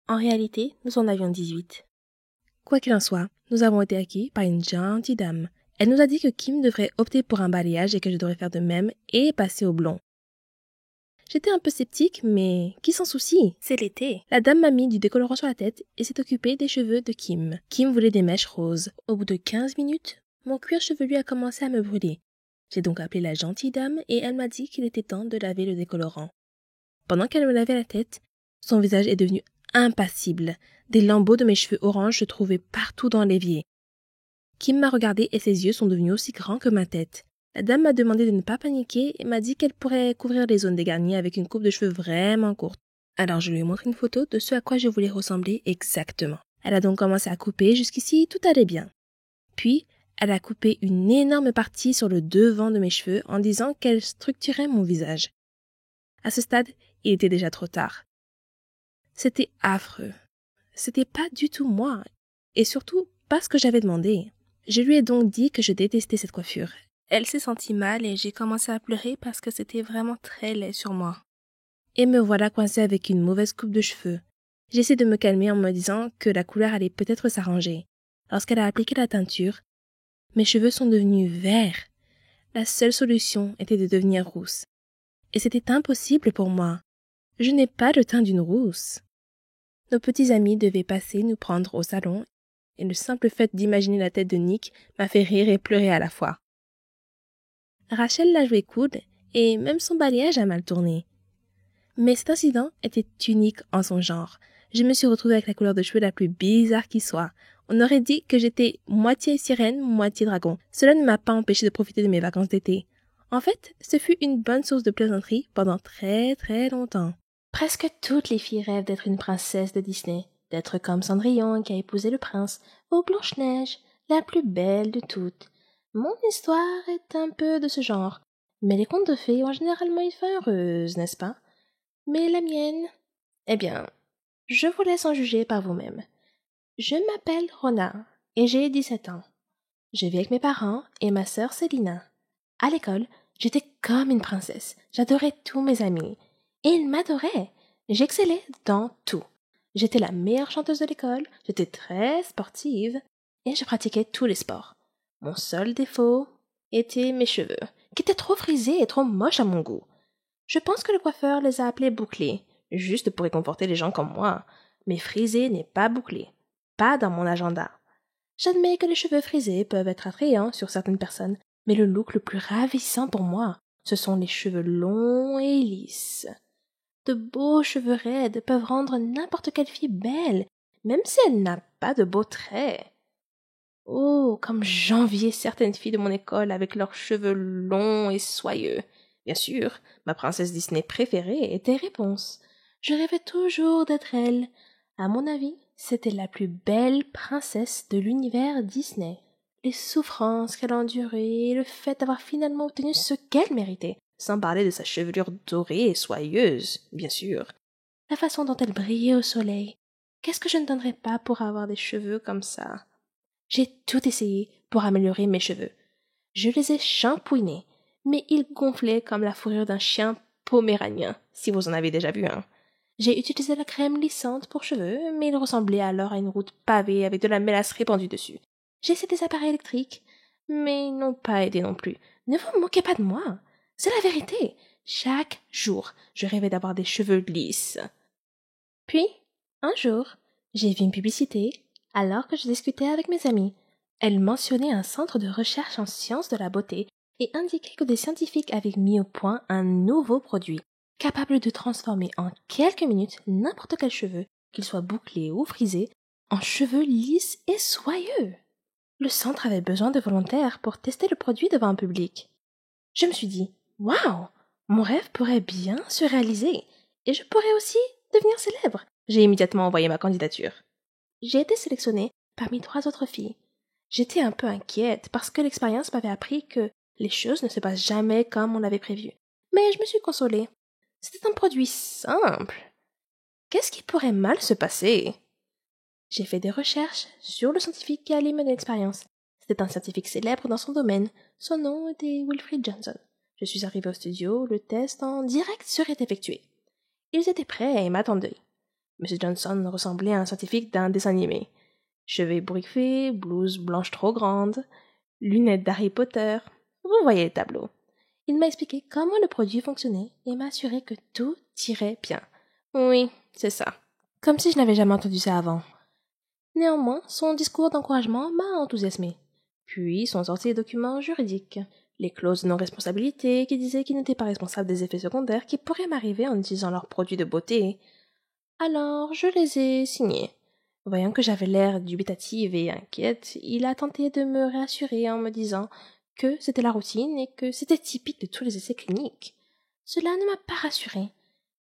En réalité, nous en avions 18. Quoi qu'il en soit, nous avons été acquis par une gentille dame. Elle nous a dit que Kim devrait opter pour un balayage et que je devrais faire de même et passer au blond. J'étais un peu sceptique, mais qui s'en soucie? C'est l'été. La dame m'a mis du décolorant sur la tête et s'est occupée des cheveux de Kim. Kim voulait des mèches roses. Au bout de 15 minutes, mon cuir chevelu a commencé à me brûler. J'ai donc appelé la gentille dame et elle m'a dit qu'il était temps de laver le décolorant. Pendant qu'elle me lavait la tête, son visage est devenu impassible. Des lambeaux de mes cheveux orange se trouvaient partout dans l'évier. Kim m'a regardé et ses yeux sont devenus aussi grands que ma tête. La dame m'a demandé de ne pas paniquer et m'a dit qu'elle pourrait couvrir les zones dégarnies avec une coupe de cheveux vraiment courte. Alors je lui ai montré une photo de ce à quoi je voulais ressembler exactement. Elle a donc commencé à couper, jusqu'ici tout allait bien. Puis, elle a coupé une énorme partie sur le devant de mes cheveux en disant qu'elle structurait mon visage. À ce stade, il était déjà trop tard. C'était affreux. C'était pas du tout moi, et surtout pas ce que j'avais demandé. Je lui ai donc dit que je détestais cette coiffure. Elle s'est sentie mal et j'ai commencé à pleurer parce que c'était vraiment très laid sur moi. Et me voilà coincée avec une mauvaise coupe de cheveux. J'essaie de me calmer en me disant que la couleur allait peut-être s'arranger. Lorsqu'elle a appliqué la teinture, mes cheveux sont devenus verts. La seule solution était de devenir rousse. Et c'était impossible pour moi. Je n'ai pas le teint d'une rousse. Nos petits amis devaient passer nous prendre au salon, et le simple fait d'imaginer la tête de Nick m'a fait rire et pleurer à la fois. Rachel l'a joué cool, et même son balayage a mal tourné. Mais cet incident était unique en son genre. Je me suis retrouvée avec la couleur de cheveux la plus bizarre qui soit. On aurait dit que j'étais moitié sirène, moitié dragon. Cela ne m'a pas empêché de profiter de mes vacances d'été. En fait, ce fut une bonne source de plaisanterie pendant très très longtemps. Presque toutes les filles rêvent d'être une princesse de Disney, d'être comme Cendrillon qui a épousé le prince, ou Blanche-Neige, la plus belle de toutes. Mon histoire est un peu de ce genre, mais les contes de fées ont généralement une fin heureuse, n'est-ce pas? Mais la mienne... Eh bien, je vous laisse en juger par vous-même. Je m'appelle Rona, et j'ai 17 ans. Je vis avec mes parents et ma sœur Célina. À l'école, j'étais comme une princesse. J'adorais tous mes amis. Et ils m'adoraient. J'excellais dans tout. J'étais la meilleure chanteuse de l'école, j'étais très sportive, et je pratiquais tous les sports. Mon seul défaut était mes cheveux, qui étaient trop frisés et trop moches à mon goût. Je pense que le coiffeur les a appelés bouclés, juste pour réconforter les gens comme moi. Mais frisé n'est pas bouclé. Pas dans mon agenda. J'admets que les cheveux frisés peuvent être attrayants sur certaines personnes, mais le look le plus ravissant pour moi, ce sont les cheveux longs et lisses. De beaux cheveux raides peuvent rendre n'importe quelle fille belle, même si elle n'a pas de beaux traits. Oh, comme j'enviais certaines filles de mon école avec leurs cheveux longs et soyeux. Bien sûr, ma princesse Disney préférée était Réponse. Je rêvais toujours d'être elle. À mon avis, c'était la plus belle princesse de l'univers Disney. Les souffrances qu'elle a endurées et le fait d'avoir finalement obtenu ce qu'elle méritait, sans parler de sa chevelure dorée et soyeuse, bien sûr. La façon dont elle brillait au soleil. Qu'est-ce que je ne donnerais pas pour avoir des cheveux comme ça? J'ai tout essayé pour améliorer mes cheveux. Je les ai shampouinés, mais ils gonflaient comme la fourrure d'un chien poméranien, si vous en avez déjà vu un. J'ai utilisé la crème lissante pour cheveux, mais ils ressemblaient alors à une route pavée avec de la mélasse répandue dessus. J'ai essayé des appareils électriques, mais ils n'ont pas aidé non plus. Ne vous moquez pas de moi. C'est la vérité. Chaque jour, je rêvais d'avoir des cheveux lisses. Puis, un jour, j'ai vu une publicité alors que je discutais avec mes amis. Elle mentionnait un centre de recherche en sciences de la beauté et indiquait que des scientifiques avaient mis au point un nouveau produit, capable de transformer en quelques minutes n'importe quel cheveu, qu'il soit bouclé ou frisé, en cheveux lisses et soyeux. Le centre avait besoin de volontaires pour tester le produit devant un public. Je me suis dit, waouh, mon rêve pourrait bien se réaliser et je pourrais aussi devenir célèbre. J'ai immédiatement envoyé ma candidature. J'ai été sélectionnée parmi 3 autres filles. J'étais un peu inquiète parce que l'expérience m'avait appris que les choses ne se passent jamais comme on l'avait prévu. Mais je me suis consolée. C'était un produit simple. Qu'est-ce qui pourrait mal se passer? J'ai fait des recherches sur le scientifique qui allait mener l'expérience. C'était un scientifique célèbre dans son domaine. Son nom était Wilfred Johnson. Je suis arrivée au studio, le test en direct serait effectué. Ils étaient prêts et m'attendaient. M. Johnson ressemblait à un scientifique d'un dessin animé. Cheveux ébouriffés, blouse blanche trop grande, lunettes d'Harry Potter. Vous voyez le tableau. Il m'a expliqué comment le produit fonctionnait et m'a assuré que tout irait bien. Oui, c'est ça. Comme si je n'avais jamais entendu ça avant. Néanmoins, son discours d'encouragement m'a enthousiasmé. Puis sont sortis les documents juridiques, les clauses de non-responsabilité qui disaient qu'ils n'étaient pas responsables des effets secondaires qui pourraient m'arriver en utilisant leurs produits de beauté. Alors je les ai signés. Voyant que j'avais l'air dubitative et inquiète, il a tenté de me rassurer en me disant que c'était la routine et que c'était typique de tous les essais cliniques. Cela ne m'a pas rassurée,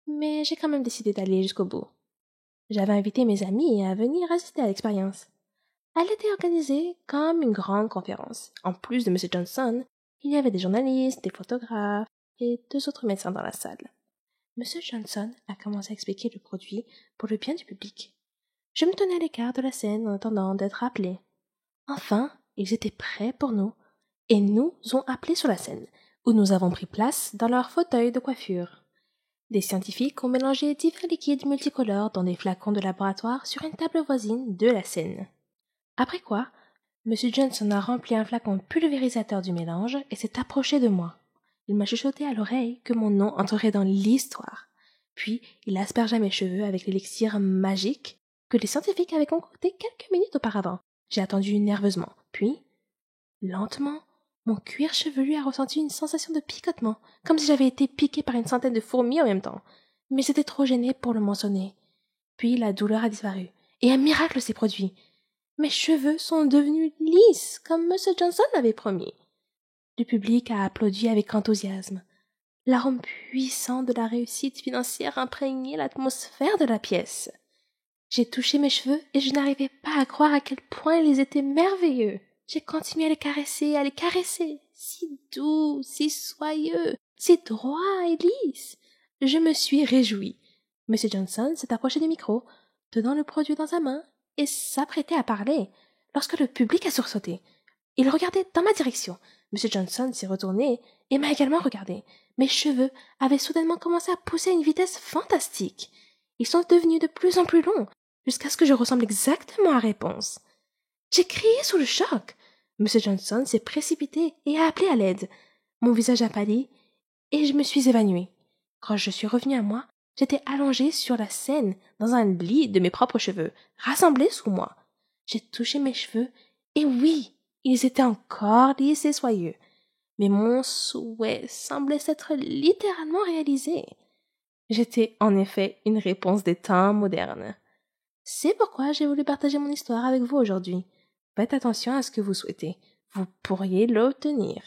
mais j'ai quand même décidé d'aller jusqu'au bout. J'avais invité mes amis à venir assister à l'expérience. Elle était organisée comme une grande conférence. En plus de M. Johnson, il y avait des journalistes, des photographes et 2 autres médecins dans la salle. M. Johnson a commencé à expliquer le produit pour le bien du public. Je me tenais à l'écart de la scène en attendant d'être appelé. Enfin, ils étaient prêts pour nous, et nous ont appelés sur la scène, où nous avons pris place dans leur fauteuil de coiffure. Des scientifiques ont mélangé divers liquides multicolores dans des flacons de laboratoire sur une table voisine de la scène. Après quoi, M. Johnson a rempli un flacon pulvérisateur du mélange et s'est approché de moi. Il m'a chuchoté à l'oreille que mon nom entrerait dans l'histoire. Puis, il aspergea mes cheveux avec l'élixir magique que les scientifiques avaient concocté quelques minutes auparavant. J'ai attendu nerveusement. Puis, lentement, mon cuir chevelu a ressenti une sensation de picotement, comme si j'avais été piqué par une centaine de fourmis en même temps. Mais j'étais trop gênée pour le mentionner. Puis la douleur a disparu, et un miracle s'est produit. Mes cheveux sont devenus lisses, comme M. Johnson l'avait promis. Le public a applaudi avec enthousiasme. L'arôme puissant de la réussite financière imprégnait l'atmosphère de la pièce. J'ai touché mes cheveux et je n'arrivais pas à croire à quel point ils étaient merveilleux. J'ai continué à les caresser, si doux, si soyeux, si droits et lisses. Je me suis réjouie. M. Johnson s'est approché du micro, tenant le produit dans sa main, et s'apprêtait à parler, lorsque le public a sursauté. Il regardait dans ma direction. M. Johnson s'est retourné et m'a également regardé. Mes cheveux avaient soudainement commencé à pousser à une vitesse fantastique. Ils sont devenus de plus en plus longs, jusqu'à ce que je ressemble exactement à Réponse. J'ai crié sous le choc. M. Johnson s'est précipité et a appelé à l'aide. Mon visage a pâli et je me suis évanouie. Quand je suis revenue à moi, j'étais allongée sur la scène dans un lit de mes propres cheveux, rassemblés sous moi. J'ai touché mes cheveux et oui, ils étaient encore lisses et soyeux. Mais mon souhait semblait s'être littéralement réalisé. J'étais en effet une réponse des temps modernes. C'est pourquoi j'ai voulu partager mon histoire avec vous aujourd'hui. Faites attention à ce que vous souhaitez. Vous pourriez l'obtenir.